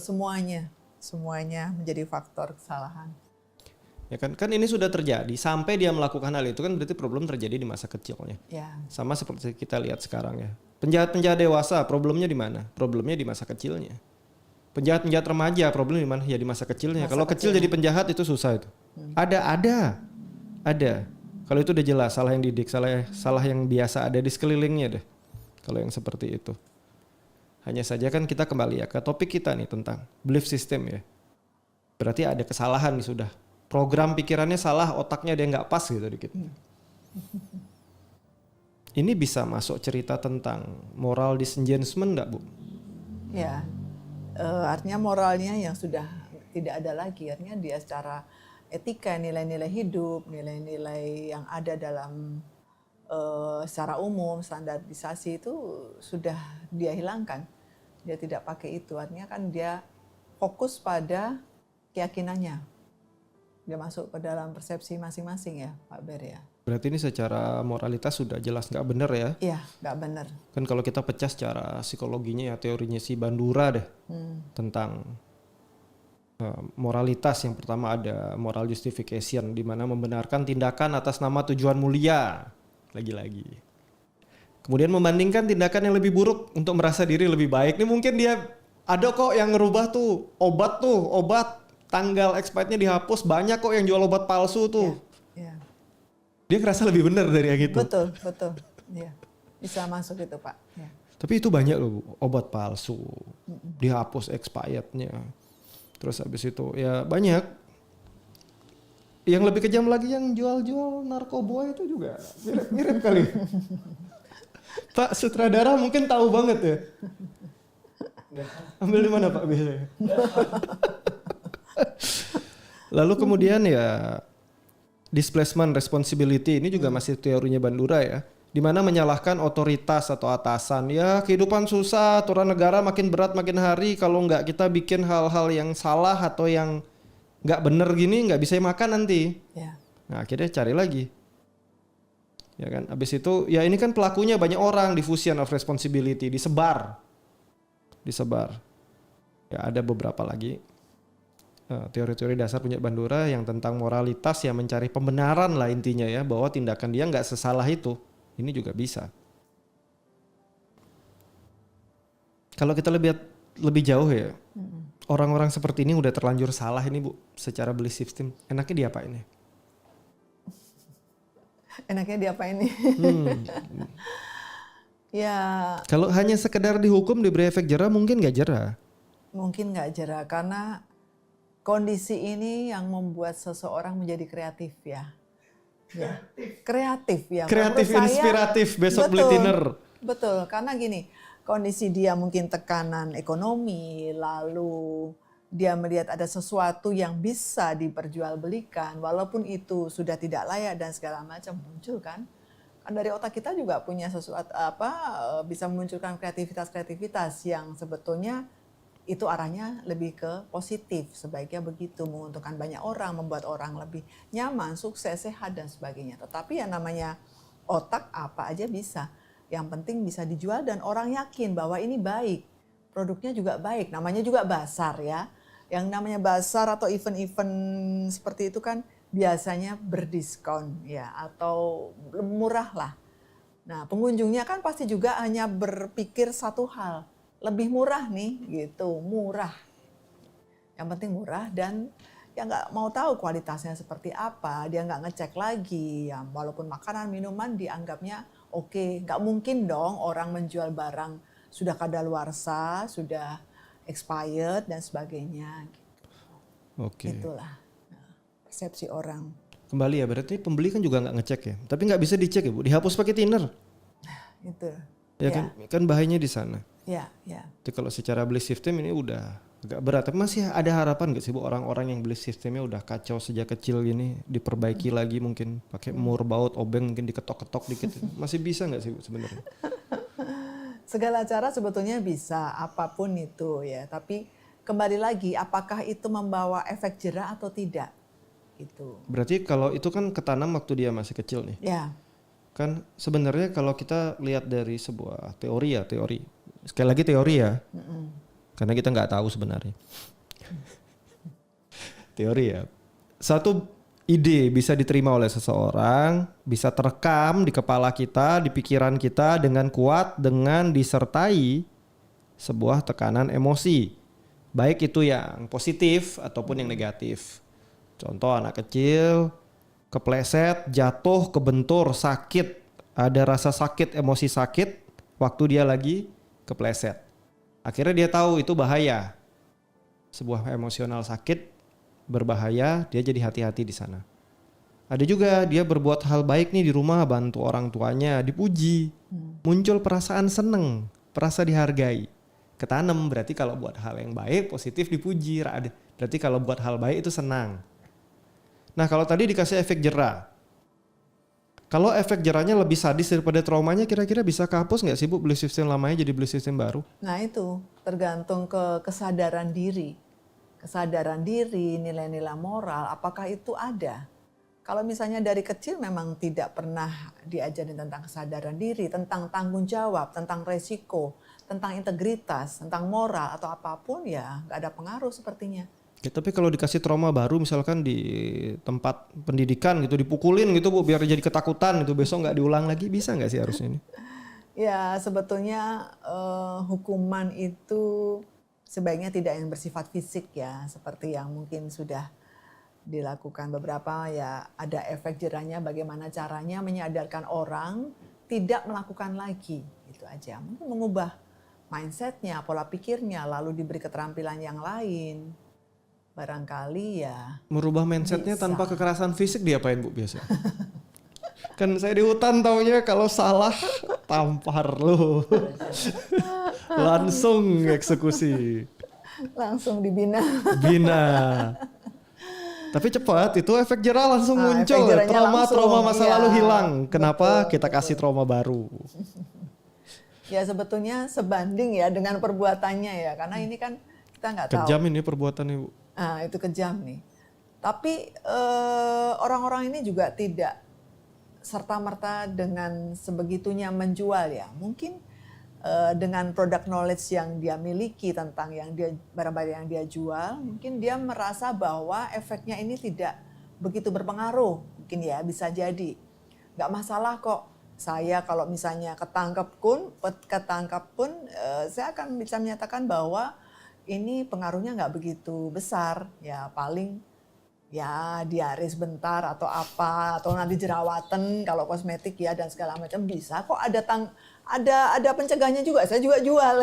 semuanya menjadi faktor kesalahan. ya kan ini sudah terjadi sampai dia melakukan hal itu kan berarti problem terjadi di masa kecilnya. Ya, Sama seperti kita lihat sekarang ya. Penjahat-penjahat dewasa, problemnya di mana? Problemnya di masa kecilnya. Penjahat-penjahat remaja, problemnya di mana? Ya di masa kecilnya. Masa Kalau kecil jadi penjahat itu susah itu. Ada. Kalau itu udah jelas salah yang didik, salah yang biasa ada di sekelilingnya deh. Kalau yang seperti itu. Hanya saja kan kita kembali ya ke topik kita nih tentang belief system ya. Berarti ada kesalahan nih sudah. Program pikirannya salah, otaknya dia nggak pas gitu dikit. Ini bisa masuk cerita tentang moral disengagement nggak, Bu? Ya, artinya moralnya yang sudah tidak ada lagi. Artinya dia secara etika, nilai-nilai hidup, nilai-nilai yang ada dalam secara umum, standarisasi itu sudah dia hilangkan. Dia tidak pakai itu. Artinya kan dia fokus pada keyakinannya. Dia masuk ke dalam persepsi masing-masing ya, Pak Ber ya. Berarti ini secara moralitas sudah jelas nggak benar ya? Iya, nggak benar. Kan kalau kita pecah secara psikologinya ya, teorinya si Bandura deh tentang moralitas. Yang pertama ada moral justification, di mana membenarkan tindakan atas nama tujuan mulia. Lagi-lagi. Kemudian membandingkan tindakan yang lebih buruk untuk merasa diri lebih baik. Ini mungkin dia ada kok yang ngerubah obat tanggal expirednya dihapus, banyak kok yang jual obat palsu tuh. Ya. Dia ngerasa lebih benar dari yang itu. Betul. Ya. Bisa masuk itu, Pak. Ya. Tapi itu banyak loh, Bu, obat palsu. Dihapus expirednya. Terus habis itu ya banyak. Yang lebih kejam lagi yang jual-jual narkoba itu juga mirip-mirip kali. Pak sutradara mungkin tahu banget ya. Ambil di mana Pak biasanya? Lalu kemudian ya displacement responsibility ini juga masih teorinya Bandura ya. Di mana menyalahkan otoritas atau atasan. Ya kehidupan susah, aturan negara makin berat makin hari. Kalau nggak kita bikin hal-hal yang salah atau yang nggak bener gini nggak bisa makan nanti. Ya. Nah akhirnya cari lagi. Ya kan, abis itu ya ini kan pelakunya banyak orang, diffusion of responsibility, disebar. Ya ada beberapa lagi teori-teori dasar punya Bandura yang tentang moralitas yang mencari pembenaran lah intinya ya, bahwa tindakan dia nggak sesalah itu. Ini juga bisa. Kalau kita lebih jauh ya, orang-orang seperti ini udah terlanjur salah ini Bu, secara belief system, enaknya diapain ya? Enaknya diapain nih? Ya. Kalau hanya sekedar dihukum diberi efek jera mungkin nggak jera. Mungkin nggak jera karena kondisi ini yang membuat seseorang menjadi kreatif ya. Kreatif ya. Kreatif, Menurut saya, inspiratif, besok beli dinner. Betul, karena gini, kondisi dia mungkin tekanan ekonomi, lalu dia melihat ada sesuatu yang bisa diperjualbelikan, walaupun itu sudah tidak layak dan segala macam muncul kan. Kan dari otak kita juga punya sesuatu bisa memunculkan kreativitas yang sebetulnya itu arahnya lebih ke positif, sebaiknya begitu, menguntungkan banyak orang, membuat orang lebih nyaman, sukses, sehat dan sebagainya. Tetapi yang namanya otak apa aja bisa. Yang penting bisa dijual dan orang yakin bahwa ini baik. Produknya juga baik, namanya juga bazar ya. Yang namanya bazar atau event-event seperti itu kan biasanya berdiskon ya atau murah lah. Nah, pengunjungnya kan pasti juga hanya berpikir satu hal, lebih murah nih gitu, murah. Yang penting murah dan ya nggak mau tahu kualitasnya seperti apa, dia nggak ngecek lagi ya, walaupun makanan minuman dianggapnya oke. Nggak mungkin dong orang menjual barang sudah kadaluarsa, sudah expired dan sebagainya. Oke. Itulah persepsi orang. Kembali ya, berarti pembeli kan juga nggak ngecek ya. Tapi nggak bisa dicek ya Bu, dihapus pakai thinner. Itu. Ya kan bahayanya di sana. Ya. Jadi kalau secara belief system ini udah agak berat. Tapi masih ada harapan nggak sih Bu, orang-orang yang belief systemnya udah kacau sejak kecil gini, diperbaiki lagi mungkin pakai murbaut, obeng mungkin diketok-ketok dikit. Masih bisa nggak sih Bu sebenarnya? Segala cara sebetulnya bisa, apapun itu ya. Tapi kembali lagi, apakah itu membawa efek jera atau tidak? Gitu. Berarti kalau itu kan ketanam waktu dia masih kecil nih. Ya. Kan sebenarnya kalau kita lihat dari sebuah teori. Sekali lagi teori ya. Karena kita nggak tahu sebenarnya. Teori ya. Satu ide bisa diterima oleh seseorang, bisa terekam di kepala kita, di pikiran kita dengan kuat dengan disertai sebuah tekanan emosi. Baik itu yang positif ataupun yang negatif. Contoh anak kecil kepleset, jatuh, kebentur, sakit, ada rasa sakit, emosi sakit waktu dia lagi kepleset. Akhirnya dia tahu itu bahaya. Sebuah emosional sakit berbahaya, dia jadi hati-hati di sana. Ada juga dia berbuat hal baik nih di rumah, bantu orang tuanya, dipuji. Muncul perasaan seneng, perasa dihargai. Ketanam berarti kalau buat hal yang baik positif dipuji. Berarti kalau buat hal baik itu senang. Nah kalau tadi dikasih efek jera. Kalau efek jerahnya lebih sadis daripada traumanya, kira-kira bisa kehapus nggak sih Bu belief system lamanya jadi belief system baru? Nah itu tergantung ke kesadaran diri. Kesadaran diri, nilai-nilai moral, apakah itu ada? Kalau misalnya dari kecil memang tidak pernah diajarin tentang kesadaran diri, tentang tanggung jawab, tentang resiko, tentang integritas, tentang moral atau apapun, ya nggak ada pengaruh sepertinya. Ya, tapi kalau dikasih trauma baru misalkan di tempat pendidikan gitu dipukulin gitu Bu biar jadi ketakutan itu besok nggak diulang lagi, bisa nggak sih harusnya ini? Ya sebetulnya hukuman itu sebaiknya tidak yang bersifat fisik ya, seperti yang mungkin sudah dilakukan beberapa ya, ada efek jerahnya bagaimana caranya menyadarkan orang tidak melakukan lagi, itu aja. Mungkin mengubah mindsetnya, pola pikirnya, lalu diberi keterampilan yang lain. Barangkali ya. Merubah mindsetnya bisa. tanpa kekerasan fisik diapain Bu biasa? Kan saya di hutan taunya kalau salah tampar lu. Langsung eksekusi. Langsung dibina. Bina. Tapi cepat itu efek jerah langsung muncul. Efek jerahnya Trauma langsung, masa iya. lalu hilang. Kenapa? Betul, Kita kasih trauma baru. Ya sebetulnya sebanding ya dengan perbuatannya ya, karena ini kan kita nggak tahu. Kejam ini perbuatannya Bu. Nah, itu kejam nih. Tapi orang-orang ini juga tidak serta-merta dengan sebegitunya menjual ya. Mungkin dengan product knowledge yang dia miliki tentang yang dia barang-barang yang dia jual, mungkin dia merasa bahwa efeknya ini tidak begitu berpengaruh. Mungkin ya bisa jadi. Nggak masalah kok. Saya kalau misalnya ketangkep pun saya akan bisa menyatakan bahwa ini pengaruhnya nggak begitu besar, ya paling ya diare sebentar atau apa, atau nanti jerawatan kalau kosmetik ya dan segala macam bisa kok ada pencegahnya juga, saya juga jual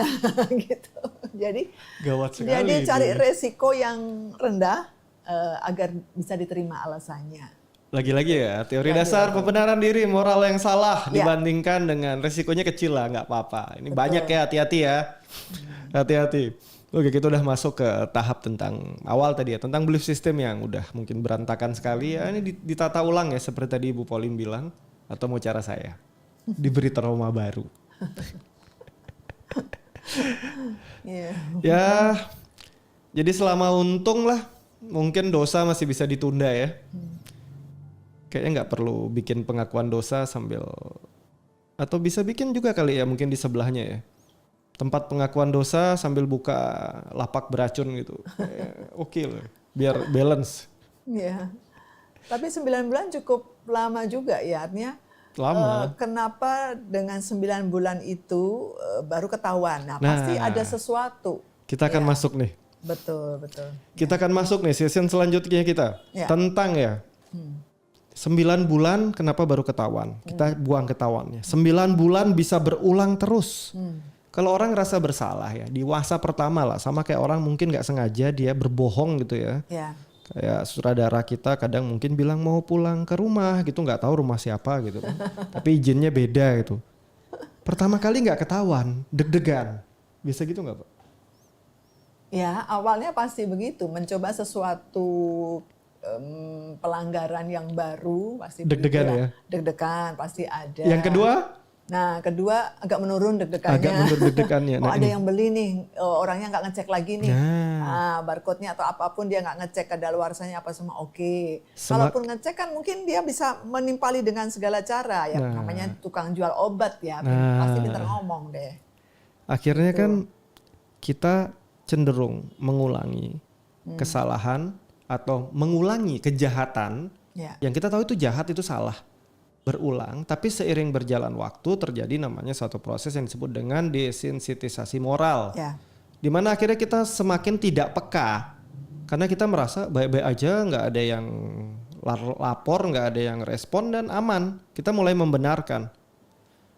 gitu. Jadi Gawat sekali. jadi itu. cari resiko yang rendah agar bisa diterima alasannya. Lagi-lagi ya teori Lagi-lagi. dasar pembenaran diri moral yang salah Ya. dibandingkan dengan resikonya kecil lah, nggak apa-apa. Ini Betul. banyak ya, hati-hati ya. Hati-hati. Oke, kita udah masuk ke tahap tentang awal tadi ya, tentang belief system yang udah mungkin berantakan sekali ya. Ini ditata ulang ya seperti tadi Ibu Pauline bilang, atau mau cara saya diberi trauma baru. Iya. Ya, jadi selama untung lah, mungkin dosa masih bisa ditunda ya. Kayaknya nggak perlu bikin pengakuan dosa sambil, atau bisa bikin juga kali ya mungkin di sebelahnya ya. Tempat pengakuan dosa sambil buka lapak beracun gitu. Oke loh, biar balance. Iya. Tapi 9 bulan cukup lama juga ya, artinya Lama. kenapa dengan 9 bulan itu baru ketahuan? Nah, pasti Nah. ada sesuatu. Kita akan Ya. masuk nih. Betul, betul. Kita akan masuk nih season selanjutnya kita. Ya. Tentang ya. 9 bulan kenapa baru ketahuan? Kita buang ketahuannya. 9 bulan bisa berulang terus. Kalau orang rasa bersalah ya, di masa pertama lah, sama kayak orang mungkin nggak sengaja dia berbohong gitu ya. Ya. Kayak sutradara kita kadang mungkin bilang mau pulang ke rumah gitu, nggak tahu rumah siapa gitu kan. Tapi izinnya beda gitu. Pertama kali nggak ketahuan, deg-degan. Bisa gitu nggak Pak? Ya, awalnya pasti begitu, mencoba sesuatu pelanggaran yang baru pasti Deg-degan begitulah. ya? Deg-degan pasti ada. Yang kedua? Nah, kedua agak menurun deg-degannya. Agak mundur deg-degannya. Oh, Nah, ada ini. yang beli nih, orangnya nggak ngecek lagi nih. Nah. Barcode-nya atau apapun dia nggak ngecek kadaluarsanya apa semua oke. Semak- Kalaupun ngecek kan mungkin dia bisa menimpali dengan segala cara ya. Nah. Namanya tukang jual obat ya, Nah. pasti pintar ngomong deh. Akhirnya kan kita cenderung mengulangi kesalahan atau mengulangi kejahatan Ya. yang kita tahu itu jahat, itu salah, berulang. Tapi seiring berjalan waktu terjadi namanya suatu proses yang disebut dengan desensitisasi moral. Ya. Dimana akhirnya kita semakin tidak peka karena kita merasa baik-baik aja, nggak ada yang lapor, nggak ada yang respon dan aman. Kita mulai membenarkan.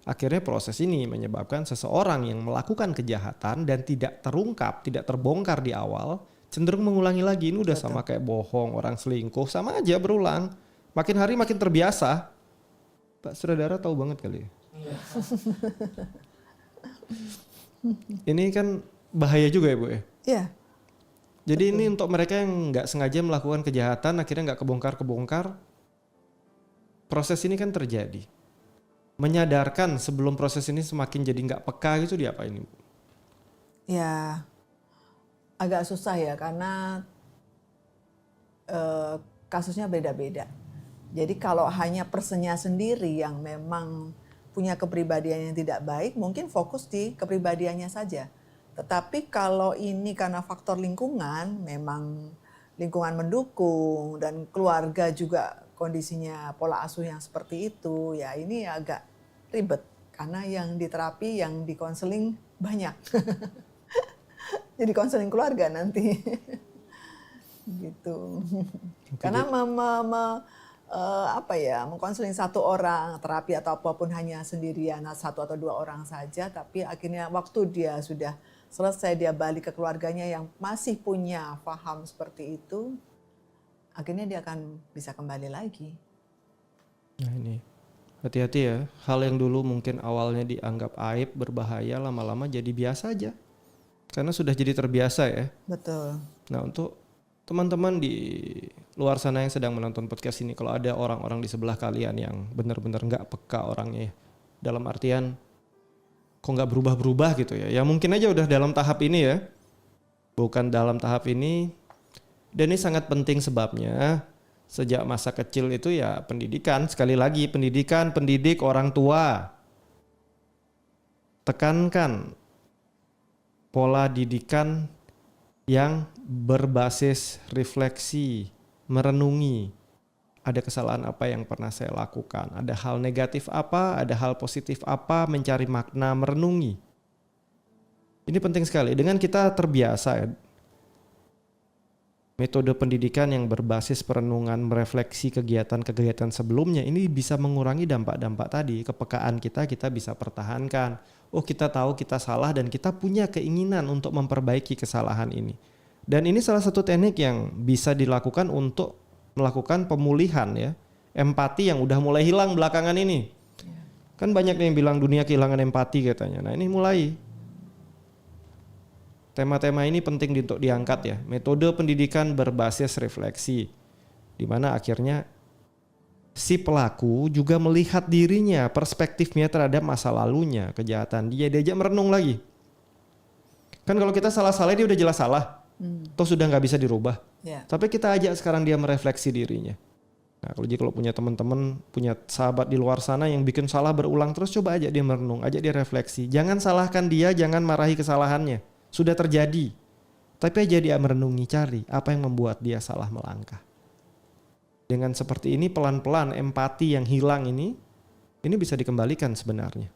Akhirnya proses ini menyebabkan seseorang yang melakukan kejahatan dan tidak terungkap, tidak terbongkar di awal, cenderung mengulangi lagi. Ini udah sama kayak bohong, orang selingkuh, sama aja berulang. Makin hari makin terbiasa. Pak Saudara tahu banget kali ya. Ini kan bahaya juga ya Bu ya. Iya. Jadi ini untuk mereka yang nggak sengaja melakukan kejahatan, akhirnya nggak kebongkar. Proses ini kan terjadi. Menyadarkan sebelum proses ini semakin jadi nggak peka gitu diapain Bu? Ya, agak susah ya karena kasusnya beda-beda. Jadi kalau hanya personnya sendiri yang memang punya kepribadian yang tidak baik, mungkin fokus di kepribadiannya saja. Tetapi kalau ini karena faktor lingkungan, memang lingkungan mendukung dan keluarga juga kondisinya pola asuh yang seperti itu, ya ini agak ribet. Karena yang diterapi, yang dikonseling banyak. Jadi konseling keluarga nanti. Gitu. Karena mengkonseling satu orang, terapi atau apapun hanya sendirian, satu atau dua orang saja, tapi akhirnya waktu dia sudah selesai, dia balik ke keluarganya yang masih punya paham seperti itu, akhirnya dia akan bisa kembali lagi. Nah ini, hati-hati ya, hal yang dulu mungkin awalnya dianggap aib, berbahaya, lama-lama jadi biasa aja. Karena sudah jadi terbiasa ya. Betul. Nah untuk teman-teman di luar sana yang sedang menonton podcast ini, kalau ada orang-orang di sebelah kalian yang benar-benar nggak peka orangnya, dalam artian kok nggak berubah-berubah gitu ya, ya mungkin aja udah dalam tahap ini ya, bukan dalam tahap ini. Dan ini sangat penting sebabnya sejak masa kecil itu ya pendidikan, sekali lagi pendidikan, pendidik orang tua, tekankan pola didikan yang berbasis refleksi, merenungi. Ada kesalahan apa yang pernah saya lakukan? Ada hal negatif apa? Ada hal positif apa? Mencari makna, merenungi. Ini penting sekali. Dengan kita terbiasa metode pendidikan yang berbasis perenungan, merefleksi kegiatan-kegiatan sebelumnya, ini bisa mengurangi dampak-dampak tadi. Kepekaan kita bisa pertahankan. Oh, kita tahu kita salah dan kita punya keinginan untuk memperbaiki kesalahan ini. Dan ini salah satu teknik yang bisa dilakukan untuk melakukan pemulihan ya. Empati yang udah mulai hilang belakangan ini. Kan banyak yang bilang dunia kehilangan empati katanya. Nah ini mulai. Tema-tema ini penting untuk diangkat ya. Metode pendidikan berbasis refleksi. Di mana akhirnya si pelaku juga melihat dirinya, perspektifnya terhadap masa lalunya, kejahatan. Dia diajak merenung lagi. Kan kalau kita salah-salah dia udah jelas salah. Toh sudah nggak bisa dirubah. Yeah. Tapi kita ajak sekarang dia merefleksi dirinya. Nah, kalau punya teman-teman, punya sahabat di luar sana yang bikin salah berulang terus, coba ajak dia merenung, ajak dia refleksi. Jangan salahkan dia, jangan marahi kesalahannya. Sudah terjadi. Tapi aja dia merenungi, cari apa yang membuat dia salah melangkah. Dengan seperti ini pelan-pelan empati yang hilang ini bisa dikembalikan sebenarnya.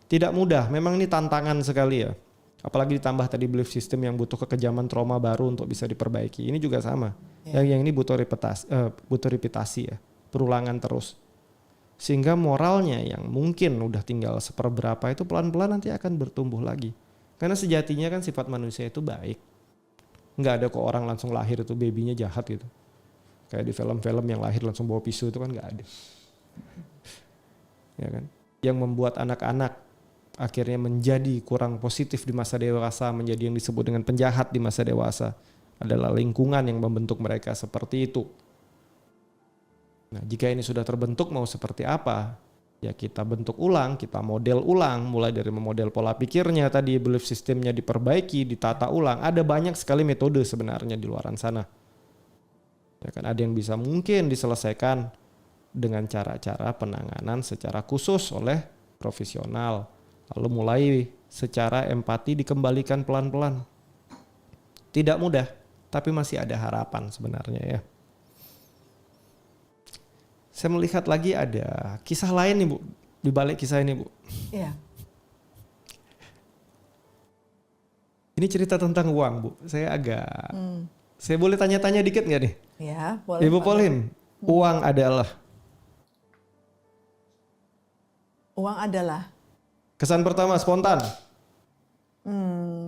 Tidak mudah, memang ini tantangan sekali ya. Apalagi ditambah tadi belief system yang butuh kekejaman trauma baru untuk bisa diperbaiki. Ini juga sama. Yang ini butuh repetasi ya, perulangan terus. Sehingga moralnya yang mungkin udah tinggal seperberapa itu pelan-pelan nanti akan bertumbuh lagi. Karena sejatinya kan sifat manusia itu baik. Nggak ada kok orang langsung lahir itu babynya jahat gitu. Kayak di film-film yang lahir langsung bawa pisau itu kan nggak ada. Ya kan? Yang membuat anak-anak akhirnya menjadi kurang positif di masa dewasa, menjadi yang disebut dengan penjahat di masa dewasa, adalah lingkungan yang membentuk mereka seperti itu. Nah, jika ini sudah terbentuk mau seperti apa? Ya kita bentuk ulang, kita model ulang, mulai dari memodel pola pikirnya tadi, belief systemnya diperbaiki, ditata ulang. Ada banyak sekali metode sebenarnya di luaran sana. Ya kan, ada yang bisa mungkin diselesaikan dengan cara-cara penanganan secara khusus oleh profesional. Lalu mulai secara empati dikembalikan pelan-pelan. Tidak mudah, tapi masih ada harapan sebenarnya ya. Saya melihat lagi ada kisah lain nih Bu, di balik kisah ini Bu. Iya. Ini cerita tentang uang Bu. Saya boleh tanya-tanya dikit nggak nih? Ya, boleh. Ibu Pauline, uang adalah? Uang adalah? Kesan pertama spontan.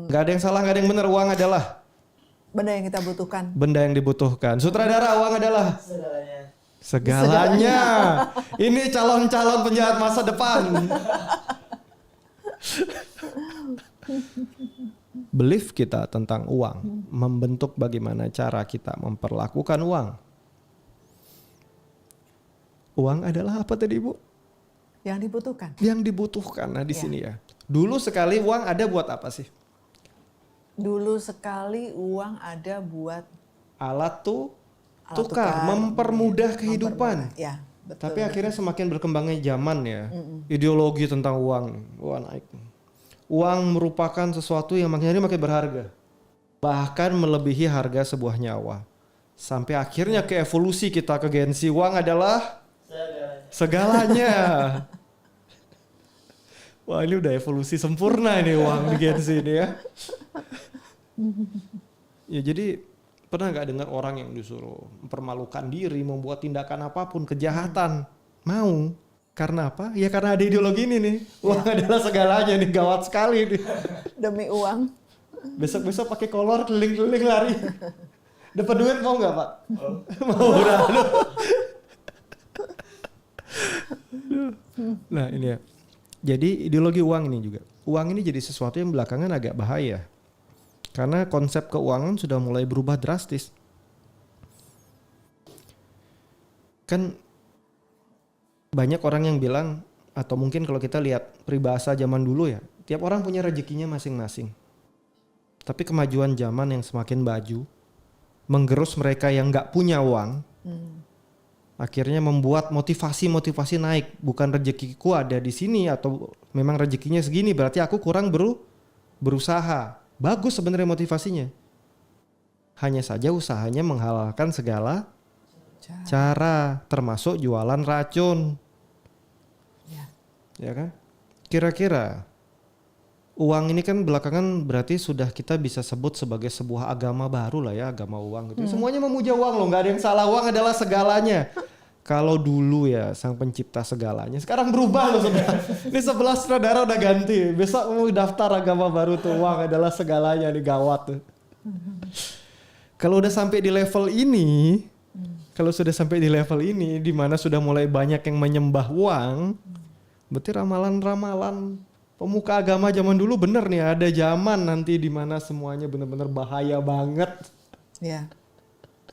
Gak ada yang salah, gak ada yang benar. Uang adalah benda yang kita butuhkan. benda yang dibutuhkan. Sutradara, uang adalah Segalanya. Segalanya. Ini calon-calon penjahat masa depan. Belief kita tentang uang membentuk bagaimana cara kita memperlakukan uang. Uang adalah apa tadi, Bu? Yang dibutuhkan. Yang dibutuhkan. Nah, di Ya. sini ya. Dulu sekali uang ada buat apa sih? Dulu sekali uang ada buat Alat alat tukar, mempermudah kehidupan. mempermudah. Ya, betul. Tapi akhirnya semakin berkembangnya zaman ya, ideologi tentang uang, wah naik. Uang merupakan sesuatu yang makin hari makin berharga, bahkan melebihi harga sebuah nyawa. Sampai akhirnya ke evolusi kita ke Gen Z, uang adalah segalanya. Wah ini udah evolusi sempurna ini uang di Gen Z ini ya. Ya jadi pernah nggak dengar orang yang disuruh mempermalukan diri, membuat tindakan apapun, kejahatan, mau? Karena apa? Ya karena ada ideologi ini nih. Uang adalah segalanya nih, gawat sekali nih. Demi uang. Besok-besok pakai kolor keliling-keliling lari. Dapat duit mau nggak Pak? Mau udah. Nah ini ya. Jadi ideologi uang ini juga. Uang ini jadi sesuatu yang belakangan agak bahaya. Karena konsep keuangan sudah mulai berubah drastis. Kan banyak orang yang bilang, atau mungkin kalau kita lihat peribahasa zaman dulu ya, tiap orang punya rezekinya masing-masing. Tapi kemajuan zaman yang semakin maju, menggerus mereka yang nggak punya uang, akhirnya membuat motivasi naik. Bukan rezekiku ada di sini atau memang rezekinya segini, berarti aku kurang berusaha. Bagus sebenarnya motivasinya. Hanya saja usahanya menghalalkan segala cara, termasuk jualan racun. Ya kan? Kira-kira uang ini kan belakangan berarti sudah kita bisa sebut sebagai sebuah agama baru lah ya, agama uang gitu. Semuanya memuja uang loh, nggak ada yang salah, uang adalah segalanya. Kalau dulu ya sang pencipta segalanya, sekarang berubah loh sebenarnya. Ini 11 saudara udah ganti. Besok mau daftar agama baru tuh, uang adalah segalanya, nih gawat tuh. Kalau udah sampai di level ini, di mana sudah mulai banyak yang menyembah uang, berarti ramalan-ramalan pemuka agama zaman dulu bener nih, ada zaman nanti di mana semuanya benar-benar bahaya banget. Ya,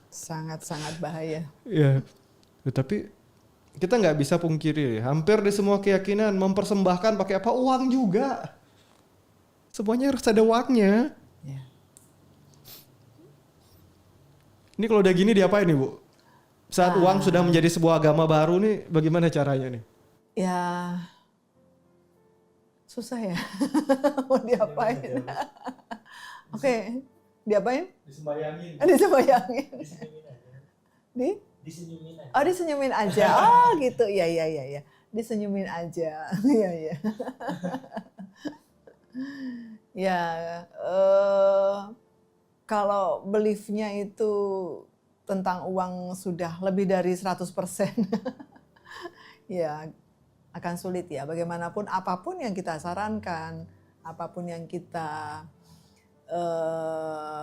sangat-sangat bahaya. Ya. Tapi kita nggak bisa pungkiri, hampir di semua keyakinan mempersembahkan pakai apa? Uang juga. Semuanya harus ada uangnya. Ya. Ini kalau udah gini diapain nih Bu? Saat uang sudah menjadi sebuah agama baru nih, bagaimana caranya nih? Ya, susah ya. Mau diapain? Oke, diapain? Disembayangin. Disembayangin. Disenyumin aja. Oh, disenyumin aja. Oh, gitu. Iya. Disenyumin aja. Iya. Ya, kalau beliefnya itu tentang uang sudah lebih dari 100%, ya akan sulit ya. Bagaimanapun apapun yang kita sarankan, apapun yang kita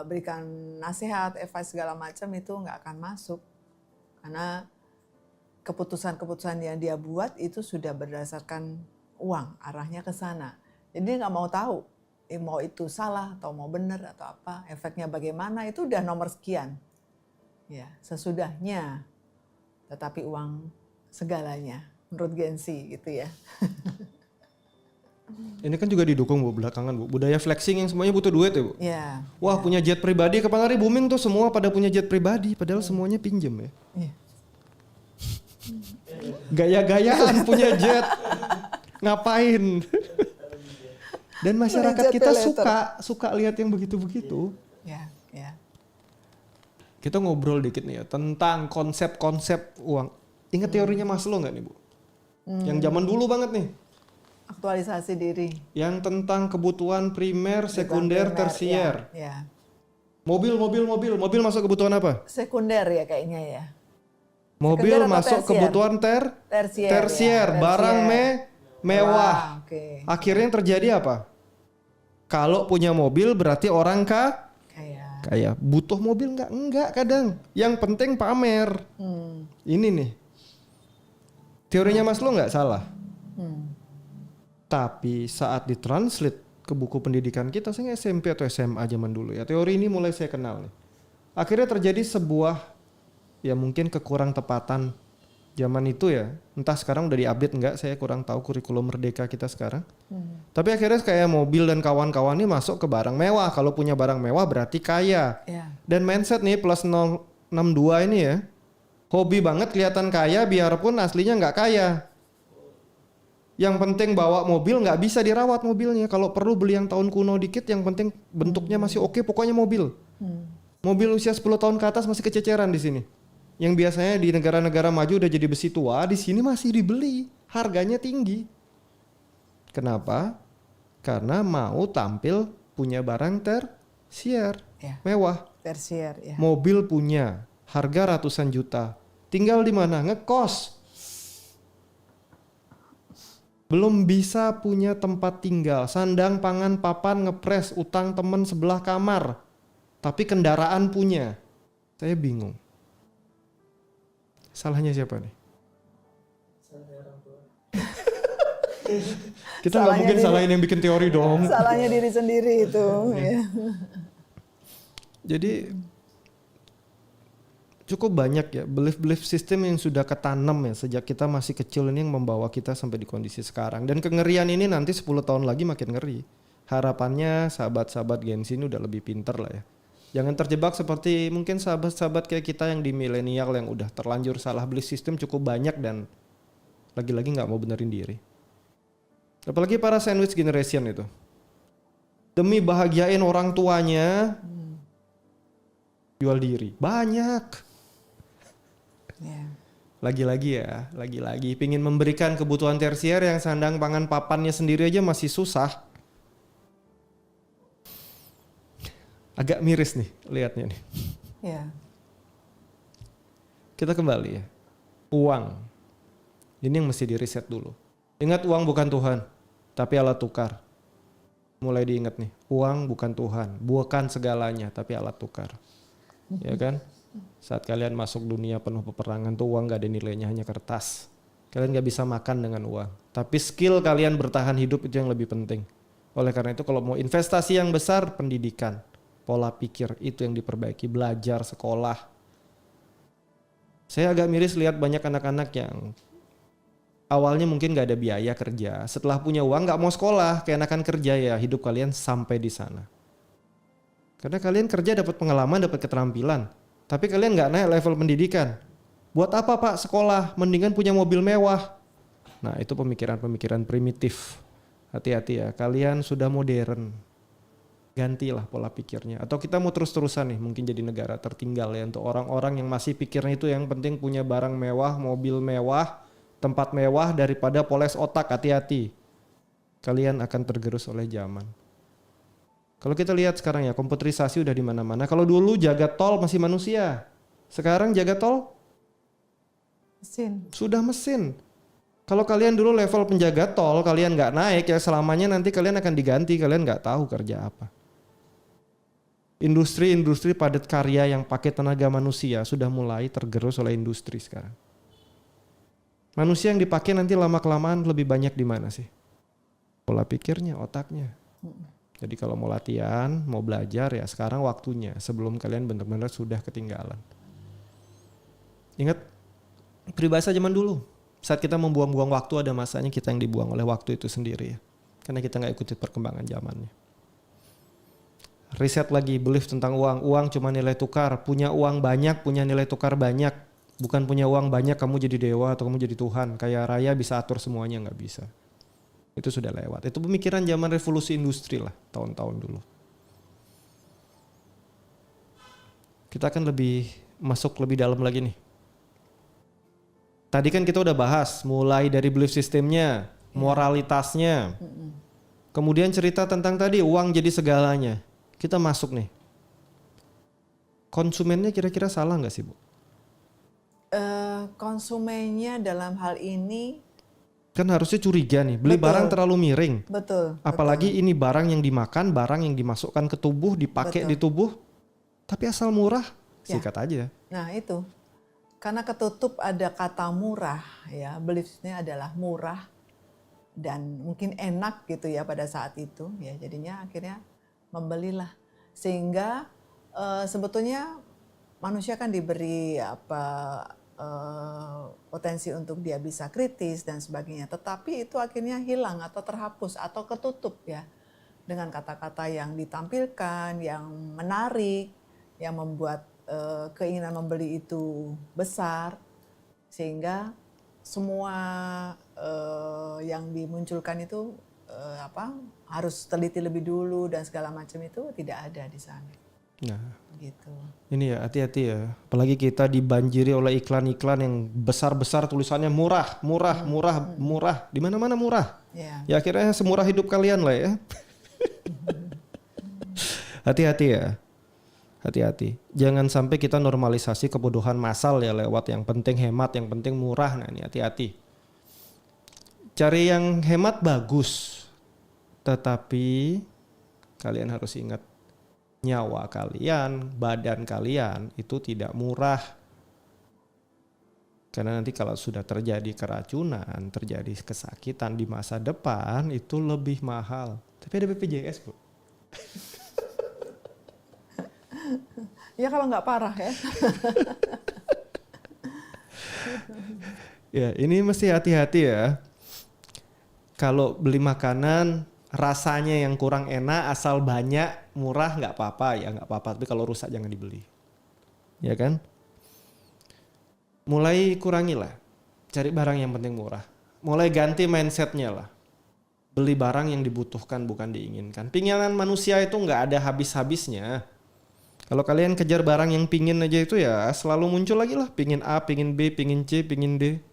berikan nasihat, advice segala macam itu nggak akan masuk. Karena keputusan-keputusan yang dia buat itu sudah berdasarkan uang, arahnya ke sana. Jadi dia nggak mau tahu, mau itu salah atau mau benar atau apa, efeknya bagaimana, itu udah nomor sekian. Ya, sesudahnya. Tetapi uang segalanya, menurut Gen Z gitu ya. Ini kan juga didukung Bu belakangan Bu, budaya flexing yang semuanya butuh duit ya Bu. Ya. Wah punya jet pribadi, kapan hari booming tuh semua pada punya jet pribadi, padahal semuanya pinjem ya. Iya. Gaya-gayaan punya jet, ngapain? Dan masyarakat kita suka lihat yang begitu-begitu. Ya. Kita ngobrol dikit nih ya tentang konsep-konsep uang. Ingat teorinya Maslow nggak nih Bu? Yang zaman dulu banget nih. Aktualisasi diri. Yang tentang kebutuhan primer, sekunder, tersier. Ya. Mobil masuk kebutuhan apa? Sekunder ya kayaknya ya. Mobil Sekunder atau masuk tersier? kebutuhan tersier, ya, barang mewah. Oke. Akhirnya yang terjadi apa? Kalau punya mobil berarti orang Kayak Kayak butuh mobil nggak? Enggak kadang. Yang penting pamer. Ini nih. Teorinya Maslow nggak salah. Tapi saat ditranslate ke buku pendidikan kita, saya SMP atau SMA zaman dulu ya. Teori ini mulai saya kenal nih. Akhirnya terjadi sebuah ya mungkin kekurang tepatan zaman itu ya. Entah sekarang udah diupdate enggak, saya kurang tahu kurikulum merdeka kita sekarang. Tapi akhirnya kayak mobil dan kawan-kawan ini masuk ke barang mewah. Kalau punya barang mewah berarti kaya. Dan mindset nih plus 062 ini ya. Hobi banget kelihatan kaya biarpun aslinya nggak kaya. Yang penting bawa mobil nggak bisa dirawat mobilnya. Kalau perlu beli yang tahun kuno dikit, yang penting bentuknya masih oke, pokoknya mobil. Mobil usia 10 tahun ke atas masih kececeran di sini. Yang biasanya di negara-negara maju udah jadi besi tua, di sini masih dibeli. Harganya tinggi. Kenapa? Karena mau tampil punya barang tersier, mewah. Tersier, ya. Mobil punya, harga ratusan juta. Tinggal di mana? Ngekos. Belum bisa punya tempat tinggal, sandang, pangan, papan, ngepres, utang temen sebelah kamar. Tapi kendaraan punya. Saya bingung. Salahnya siapa nih? Kita nggak mungkin salahin yang bikin teori dong. Salahnya diri sendiri itu. Ya. Jadi cukup banyak ya belief system yang sudah ketanam ya sejak kita masih kecil ini yang membawa kita sampai di kondisi sekarang. Dan kengerian ini nanti 10 tahun lagi makin ngeri. Harapannya sahabat-sahabat Gen Z ini udah lebih pinter lah ya. Jangan terjebak seperti mungkin sahabat-sahabat kayak kita yang di milenial yang udah terlanjur salah belief system cukup banyak dan lagi-lagi nggak mau benerin diri. Apalagi para sandwich generation itu. Demi bahagiain orang tuanya, jual diri. Banyak. Lagi-lagi pingin memberikan kebutuhan tersier yang sandang pangan papannya sendiri aja masih susah. Agak miris nih lihatnya nih. Ya. Kita kembali ya. Uang. Ini yang mesti di-reset dulu. Ingat uang bukan Tuhan, tapi alat tukar. Mulai diingat nih, uang bukan Tuhan, bukan segalanya, tapi alat tukar. Ya kan? Saat kalian masuk dunia penuh peperangan tuh uang gak ada nilainya, hanya kertas. Kalian gak bisa makan dengan uang. Tapi skill kalian bertahan hidup itu yang lebih penting. Oleh karena itu kalau mau investasi yang besar, pendidikan. Pola pikir itu yang diperbaiki, belajar, sekolah. Saya agak miris lihat banyak anak-anak yang awalnya mungkin gak ada biaya kerja. Setelah punya uang gak mau sekolah, keenakan kerja ya. Hidup kalian sampai di sana. Karena kalian kerja dapat pengalaman, dapat keterampilan. Tapi kalian gak naik level pendidikan. Buat apa pak sekolah? Mendingan punya mobil mewah. Nah itu pemikiran-pemikiran primitif. Hati-hati ya, kalian sudah modern. Gantilah pola pikirnya. Atau kita mau terus-terusan nih mungkin jadi negara tertinggal ya. Untuk orang-orang yang masih pikirnya itu yang penting punya barang mewah, mobil mewah, tempat mewah daripada poles otak. Hati-hati. Kalian akan tergerus oleh zaman. Kalau kita lihat sekarang ya komputerisasi udah di mana-mana. Kalau dulu jaga tol masih manusia. Sekarang jaga tol Mesin. sudah mesin. Kalau kalian dulu level penjaga tol kalian nggak naik ya selamanya nanti kalian akan diganti. Kalian nggak tahu kerja apa. Industri-industri padat karya yang pakai tenaga manusia sudah mulai tergerus oleh industri sekarang. Manusia yang dipakai nanti lama-kelamaan lebih banyak di mana sih? Pola pikirnya, otaknya. Jadi kalau mau latihan, mau belajar ya sekarang waktunya sebelum kalian benar-benar sudah ketinggalan. Ingat peribahasa zaman dulu. Saat kita membuang-buang waktu ada masanya kita yang dibuang oleh waktu itu sendiri ya. Karena kita nggak ikuti perkembangan zamannya. Riset lagi belief tentang uang. Uang cuma nilai tukar. Punya uang banyak, punya nilai tukar banyak. Bukan punya uang banyak kamu jadi dewa atau kamu jadi Tuhan. Kayak raya bisa atur semuanya, nggak bisa. Itu sudah lewat. Itu pemikiran zaman revolusi industri lah tahun-tahun dulu. Kita akan masuk lebih dalam lagi nih. Tadi kan kita udah bahas mulai dari belief systemnya, moralitasnya. Kemudian cerita tentang tadi uang jadi segalanya. Kita masuk nih. Konsumennya kira-kira salah nggak sih Bu? Konsumennya dalam hal ini Kan harusnya curiga nih, beli Betul. barang terlalu miring. betul. Apalagi ini barang yang dimakan, barang yang dimasukkan ke tubuh, dipakai Betul. di tubuh. Tapi asal murah, Ya. sikat aja. Nah itu, karena ketutup ada kata murah ya, beliefnya adalah murah dan mungkin enak gitu ya pada saat itu ya, jadinya akhirnya membelilah. Sehingga sebetulnya manusia kan diberi potensi untuk dia bisa kritis dan sebagainya, tetapi itu akhirnya hilang atau terhapus atau ketutup ya dengan kata-kata yang ditampilkan, yang menarik, yang membuat keinginan membeli itu besar, sehingga semua yang dimunculkan itu harus teliti lebih dulu dan segala macam itu tidak ada di sana. Nah, Gitu. ini ya hati-hati ya. Apalagi kita dibanjiri oleh iklan-iklan yang besar-besar tulisannya murah, murah, murah, murah. Di mana-mana murah. Ya. Ya akhirnya semurah hidup kalian lah ya. Hati-hati ya. Hati-hati. Jangan sampai kita normalisasi kebodohan massal ya lewat yang penting hemat, yang penting murah. Nah ini hati-hati. Cari yang hemat bagus. Tetapi kalian harus ingat nyawa kalian, badan kalian itu tidak murah. Karena nanti kalau sudah terjadi keracunan, terjadi kesakitan di masa depan itu lebih mahal. Tapi ada BPJS kok. Ya kalau nggak parah ya. Ya ini mesti hati-hati ya. Kalau beli makanan rasanya yang kurang enak asal banyak murah nggak apa-apa ya nggak apa-apa. Tapi kalau rusak jangan dibeli. Ya kan? Mulai kurangilah. Cari barang yang penting murah. Mulai ganti mindsetnya lah. Beli barang yang dibutuhkan bukan diinginkan. Pinginan manusia itu nggak ada habis-habisnya. Kalau kalian kejar barang yang pingin aja itu ya selalu muncul lagi lah. Pingin A, pingin B, pingin C, pingin D.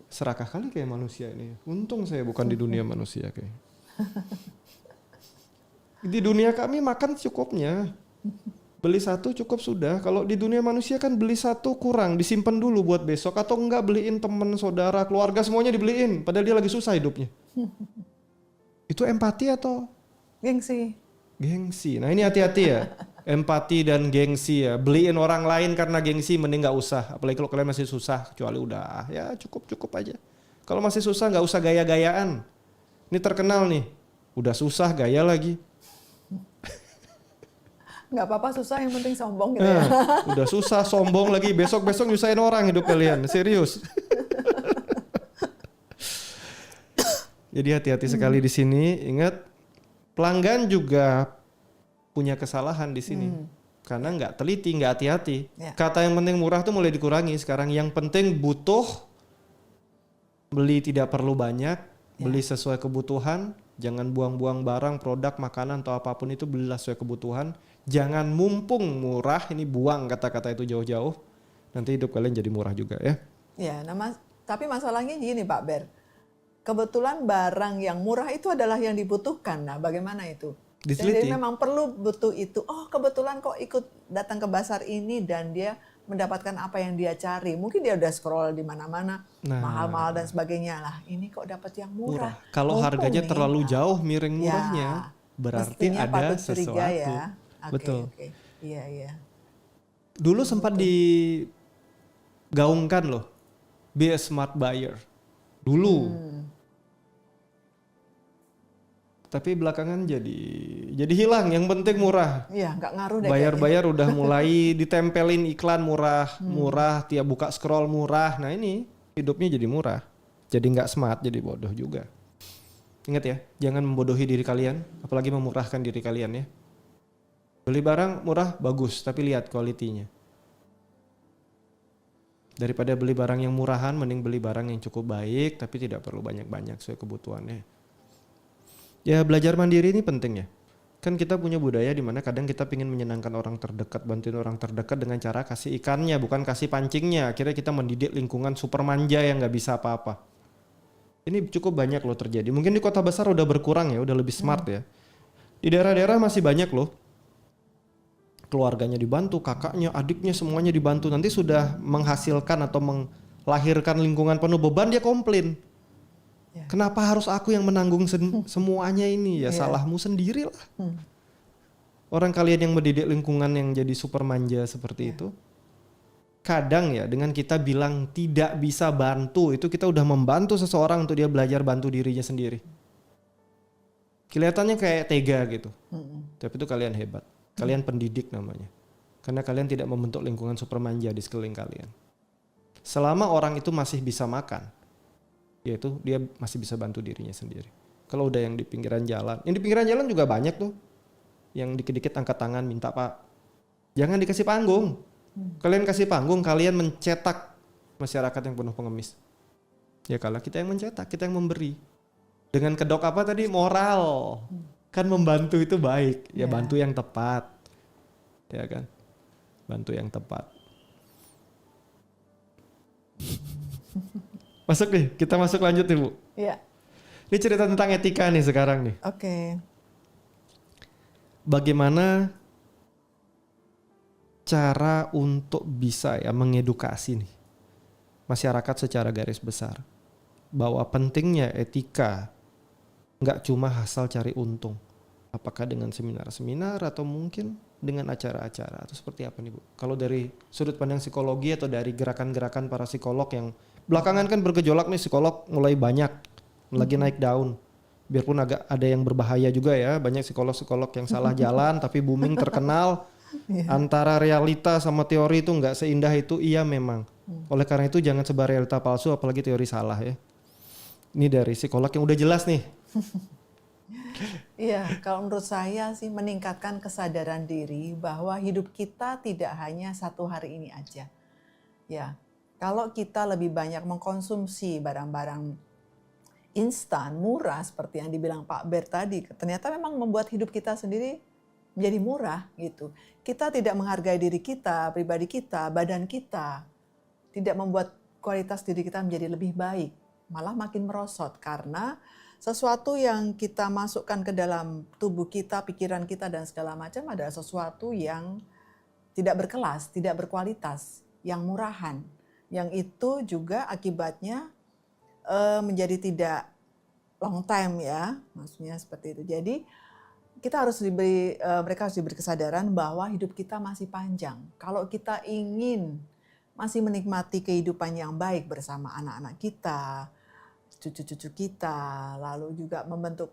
Serakah kali kayak manusia ini. Untung saya bukan di dunia manusia kayak. Di dunia kami makan cukupnya. Beli satu cukup sudah. Kalau di dunia manusia kan beli satu kurang. Disimpan dulu buat besok. Atau enggak beliin teman, saudara, keluarga semuanya dibeliin. Padahal dia lagi susah hidupnya. Itu empati atau? Gengsi. Gengsi. Nah ini hati-hati ya. Empati dan gengsi ya. Beliin orang lain karena gengsi mending gak usah. Apalagi kalau kalian masih susah. Kecuali udah ya cukup-cukup aja. Kalau masih susah gak usah gaya-gayaan. Ini terkenal nih. Udah susah gaya lagi. Nggak apa-apa susah yang penting sombong gitu ya. Udah susah sombong lagi. Besok-besok nyusahin orang hidup kalian. Serius. Jadi hati-hati sekali di sini. Ingat pelanggan juga punya kesalahan di sini. Karena nggak teliti, nggak hati-hati. Ya. Kata yang penting murah tuh mulai dikurangi sekarang. Yang penting butuh, beli tidak perlu banyak, beli sesuai kebutuhan. Jangan buang-buang barang, produk, makanan atau apapun itu belilah sesuai kebutuhan. Jangan mumpung murah, ini buang kata-kata itu jauh-jauh. Nanti hidup kalian jadi murah juga ya. Ya, tapi masalahnya gini Pak Ber. Kebetulan barang yang murah itu adalah yang dibutuhkan. Nah, bagaimana itu? Diteliti. Jadi memang perlu butuh itu. Oh, kebetulan kok ikut datang ke pasar ini dan dia mendapatkan apa yang dia cari. Mungkin dia udah scroll di mana-mana, mahal-mahal dan sebagainya lah. Ini kok dapat yang murah. Kalau Mumpung harganya nih. terlalu jauh miring Ya, murahnya, berarti mestinya ada patut curiga sesuatu. ya. Oke, Betul. oke. Iya, iya. Dulu sempat digaungkan loh, be a smart buyer. Dulu. Tapi belakangan jadi hilang. Yang penting murah. Iya, nggak ngaruh deh. Bayar-bayar udah mulai ditempelin iklan murah, murah. Tiap buka scroll murah. Nah ini hidupnya jadi murah. Jadi nggak smart, jadi bodoh juga. Ingat ya, jangan membodohi diri kalian, apalagi memurahkan diri kalian ya. Beli barang murah bagus, tapi lihat kualitinya. Daripada beli barang yang murahan, mending beli barang yang cukup baik, tapi tidak perlu banyak-banyak sesuai kebutuhannya. Ya belajar mandiri ini penting ya. Kan kita punya budaya di mana kadang kita ingin menyenangkan orang terdekat, bantuin orang terdekat dengan cara kasih ikannya, bukan kasih pancingnya. Akhirnya kita mendidik lingkungan super manja yang nggak bisa apa-apa. Ini cukup banyak loh terjadi. Mungkin di kota besar udah berkurang ya, udah lebih smart ya. Di daerah-daerah masih banyak loh. Keluarganya dibantu, kakaknya, adiknya semuanya dibantu. Nanti sudah menghasilkan atau melahirkan lingkungan penuh beban, dia komplain. Ya. Kenapa harus aku yang menanggung semuanya ini? Ya salahmu sendiri lah. Orang kalian yang mendidik lingkungan yang jadi super manja seperti itu, kadang ya dengan kita bilang tidak bisa bantu, itu kita udah membantu seseorang untuk dia belajar bantu dirinya sendiri. Kelihatannya kayak tega gitu. Tapi itu kalian hebat. Kalian pendidik namanya. Karena kalian tidak membentuk lingkungan super manja di sekeliling kalian. Selama orang itu masih bisa makan, yaitu dia masih bisa bantu dirinya sendiri. Kalau udah yang di pinggiran jalan, yang di pinggiran jalan juga banyak tuh. Yang dikit-dikit angkat tangan minta Pak. Jangan dikasih panggung. Kalian kasih panggung, kalian mencetak masyarakat yang penuh pengemis. Ya kalau kita yang mencetak, kita yang memberi. Dengan kedok apa tadi? Moral. Kan membantu itu baik. Ya bantu yang tepat. Ya kan? Bantu yang tepat. Masuk nih, kita masuk lanjut nih Bu. Iya. Ini cerita tentang etika nih sekarang nih. Oke. Bagaimana cara untuk bisa ya mengedukasi nih masyarakat secara garis besar bahwa pentingnya etika nggak cuma asal cari untung. Apakah dengan seminar-seminar atau mungkin dengan acara-acara atau seperti apa nih Bu? Kalau dari sudut pandang psikologi atau dari gerakan-gerakan para psikolog yang belakangan kan bergejolak nih, psikolog mulai banyak lagi naik daun. Biarpun agak ada yang berbahaya juga ya, banyak psikolog-psikolog yang salah jalan tapi booming terkenal. Antara realita sama teori itu nggak seindah itu, iya memang. Oleh karena itu jangan sebar realita palsu apalagi teori salah ya. Ini dari psikolog yang udah jelas nih. Iya, kalau menurut saya sih meningkatkan kesadaran diri bahwa hidup kita tidak hanya satu hari ini aja. Ya, kalau kita lebih banyak mengkonsumsi barang-barang instan, murah seperti yang dibilang Pak Ber tadi, ternyata memang membuat hidup kita sendiri menjadi murah gitu. Kita tidak menghargai diri kita, pribadi kita, badan kita, tidak membuat kualitas diri kita menjadi lebih baik, malah makin merosot karena sesuatu yang kita masukkan ke dalam tubuh kita, pikiran kita dan segala macam adalah sesuatu yang tidak berkelas, tidak berkualitas, yang murahan. Yang itu juga akibatnya menjadi tidak long time ya, maksudnya seperti itu. Jadi kita harus mereka harus diberi kesadaran bahwa hidup kita masih panjang. Kalau kita ingin masih menikmati kehidupan yang baik bersama anak-anak kita, cucu-cucu kita, lalu juga membentuk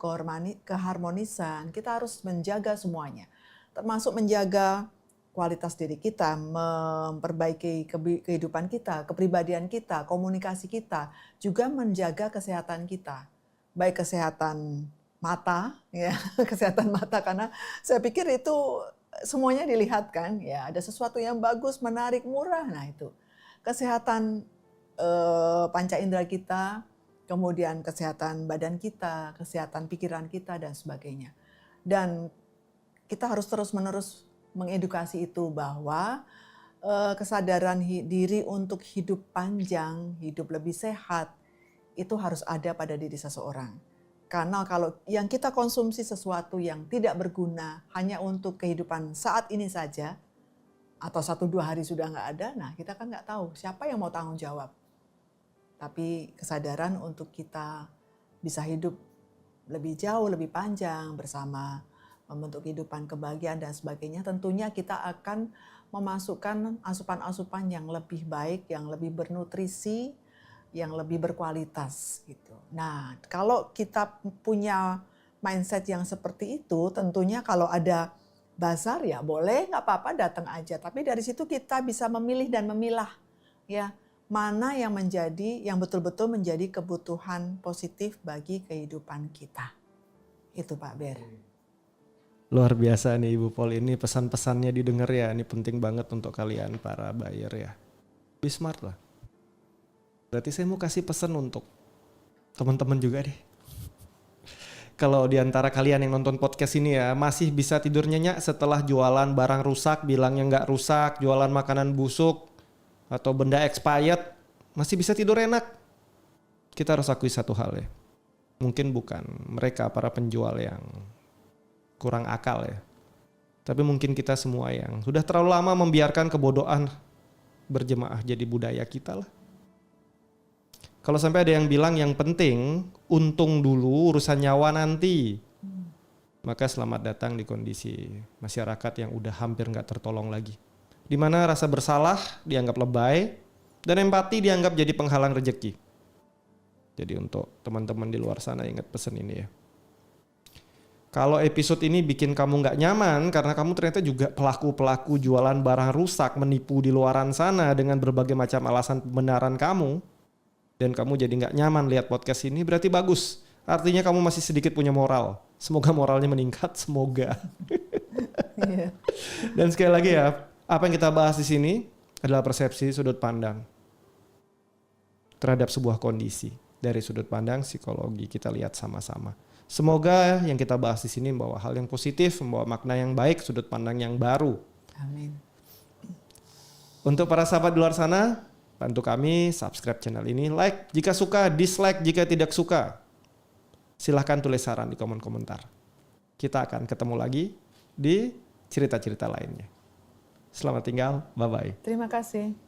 keharmonisan, kita harus menjaga semuanya. Termasuk menjaga kualitas diri kita, memperbaiki kehidupan kita, kepribadian kita, komunikasi kita, juga menjaga kesehatan kita. Baik kesehatan mata, ya, kesehatan mata karena saya pikir itu semuanya dilihat kan, ya, ada sesuatu yang bagus, menarik, murah. Nah, itu. Kesehatan panca indera kita, kemudian kesehatan badan kita, kesehatan pikiran kita dan sebagainya. Dan kita harus terus-menerus mengedukasi itu bahwa kesadaran diri untuk hidup panjang, hidup lebih sehat, itu harus ada pada diri seseorang. Karena kalau yang kita konsumsi sesuatu yang tidak berguna hanya untuk kehidupan saat ini saja, atau 1-2 hari sudah nggak ada, nah kita kan nggak tahu siapa yang mau tanggung jawab. Tapi kesadaran untuk kita bisa hidup lebih jauh, lebih panjang bersama, membentuk kehidupan kebahagiaan dan sebagainya, tentunya kita akan memasukkan asupan-asupan yang lebih baik, yang lebih bernutrisi, yang lebih berkualitas gitu. Nah, kalau kita punya mindset yang seperti itu, tentunya kalau ada bazar ya boleh, nggak apa-apa datang aja. Tapi dari situ kita bisa memilih dan memilah ya mana yang betul-betul menjadi kebutuhan positif bagi kehidupan kita. Itu Pak Ber. Luar biasa nih Ibu Pol, ini pesan-pesannya didengar ya, ini penting banget untuk kalian para buyer ya. Be smart lah. Berarti saya mau kasih pesan untuk teman-teman juga deh. Kalau diantara kalian yang nonton podcast ini ya masih bisa tidur nyenyak setelah jualan barang rusak, bilangnya nggak rusak, jualan makanan busuk atau benda expired, masih bisa tidur enak. Kita harus akui satu hal ya. Mungkin bukan mereka para penjual yang kurang akal ya. Tapi mungkin kita semua yang sudah terlalu lama membiarkan kebodohan berjemaah jadi budaya kita lah. Kalau sampai ada yang bilang yang penting untung dulu, urusan nyawa nanti. maka selamat datang di kondisi masyarakat yang udah hampir nggak tertolong lagi. Di mana rasa bersalah dianggap lebay dan empati dianggap jadi penghalang rezeki. Jadi untuk teman-teman di luar sana ingat pesan ini ya. Kalau episode ini bikin kamu nggak nyaman karena kamu ternyata juga pelaku-pelaku jualan barang rusak, menipu di luaran sana dengan berbagai macam alasan pembenaran kamu, dan kamu jadi nggak nyaman lihat podcast ini, berarti bagus. Artinya kamu masih sedikit punya moral. Semoga moralnya meningkat, semoga. Iya. Dan sekali lagi ya, apa yang kita bahas di sini adalah persepsi sudut pandang terhadap sebuah kondisi dari sudut pandang psikologi. Kita lihat sama-sama. Semoga yang kita bahas di sini membawa hal yang positif, membawa makna yang baik, sudut pandang yang baru. Amin. Untuk para sahabat di luar sana, bantu kami subscribe channel ini, like jika suka, dislike jika tidak suka. Silahkan tulis saran di kolom komentar. Kita akan ketemu lagi di cerita-cerita lainnya. Selamat tinggal, bye-bye. Terima kasih.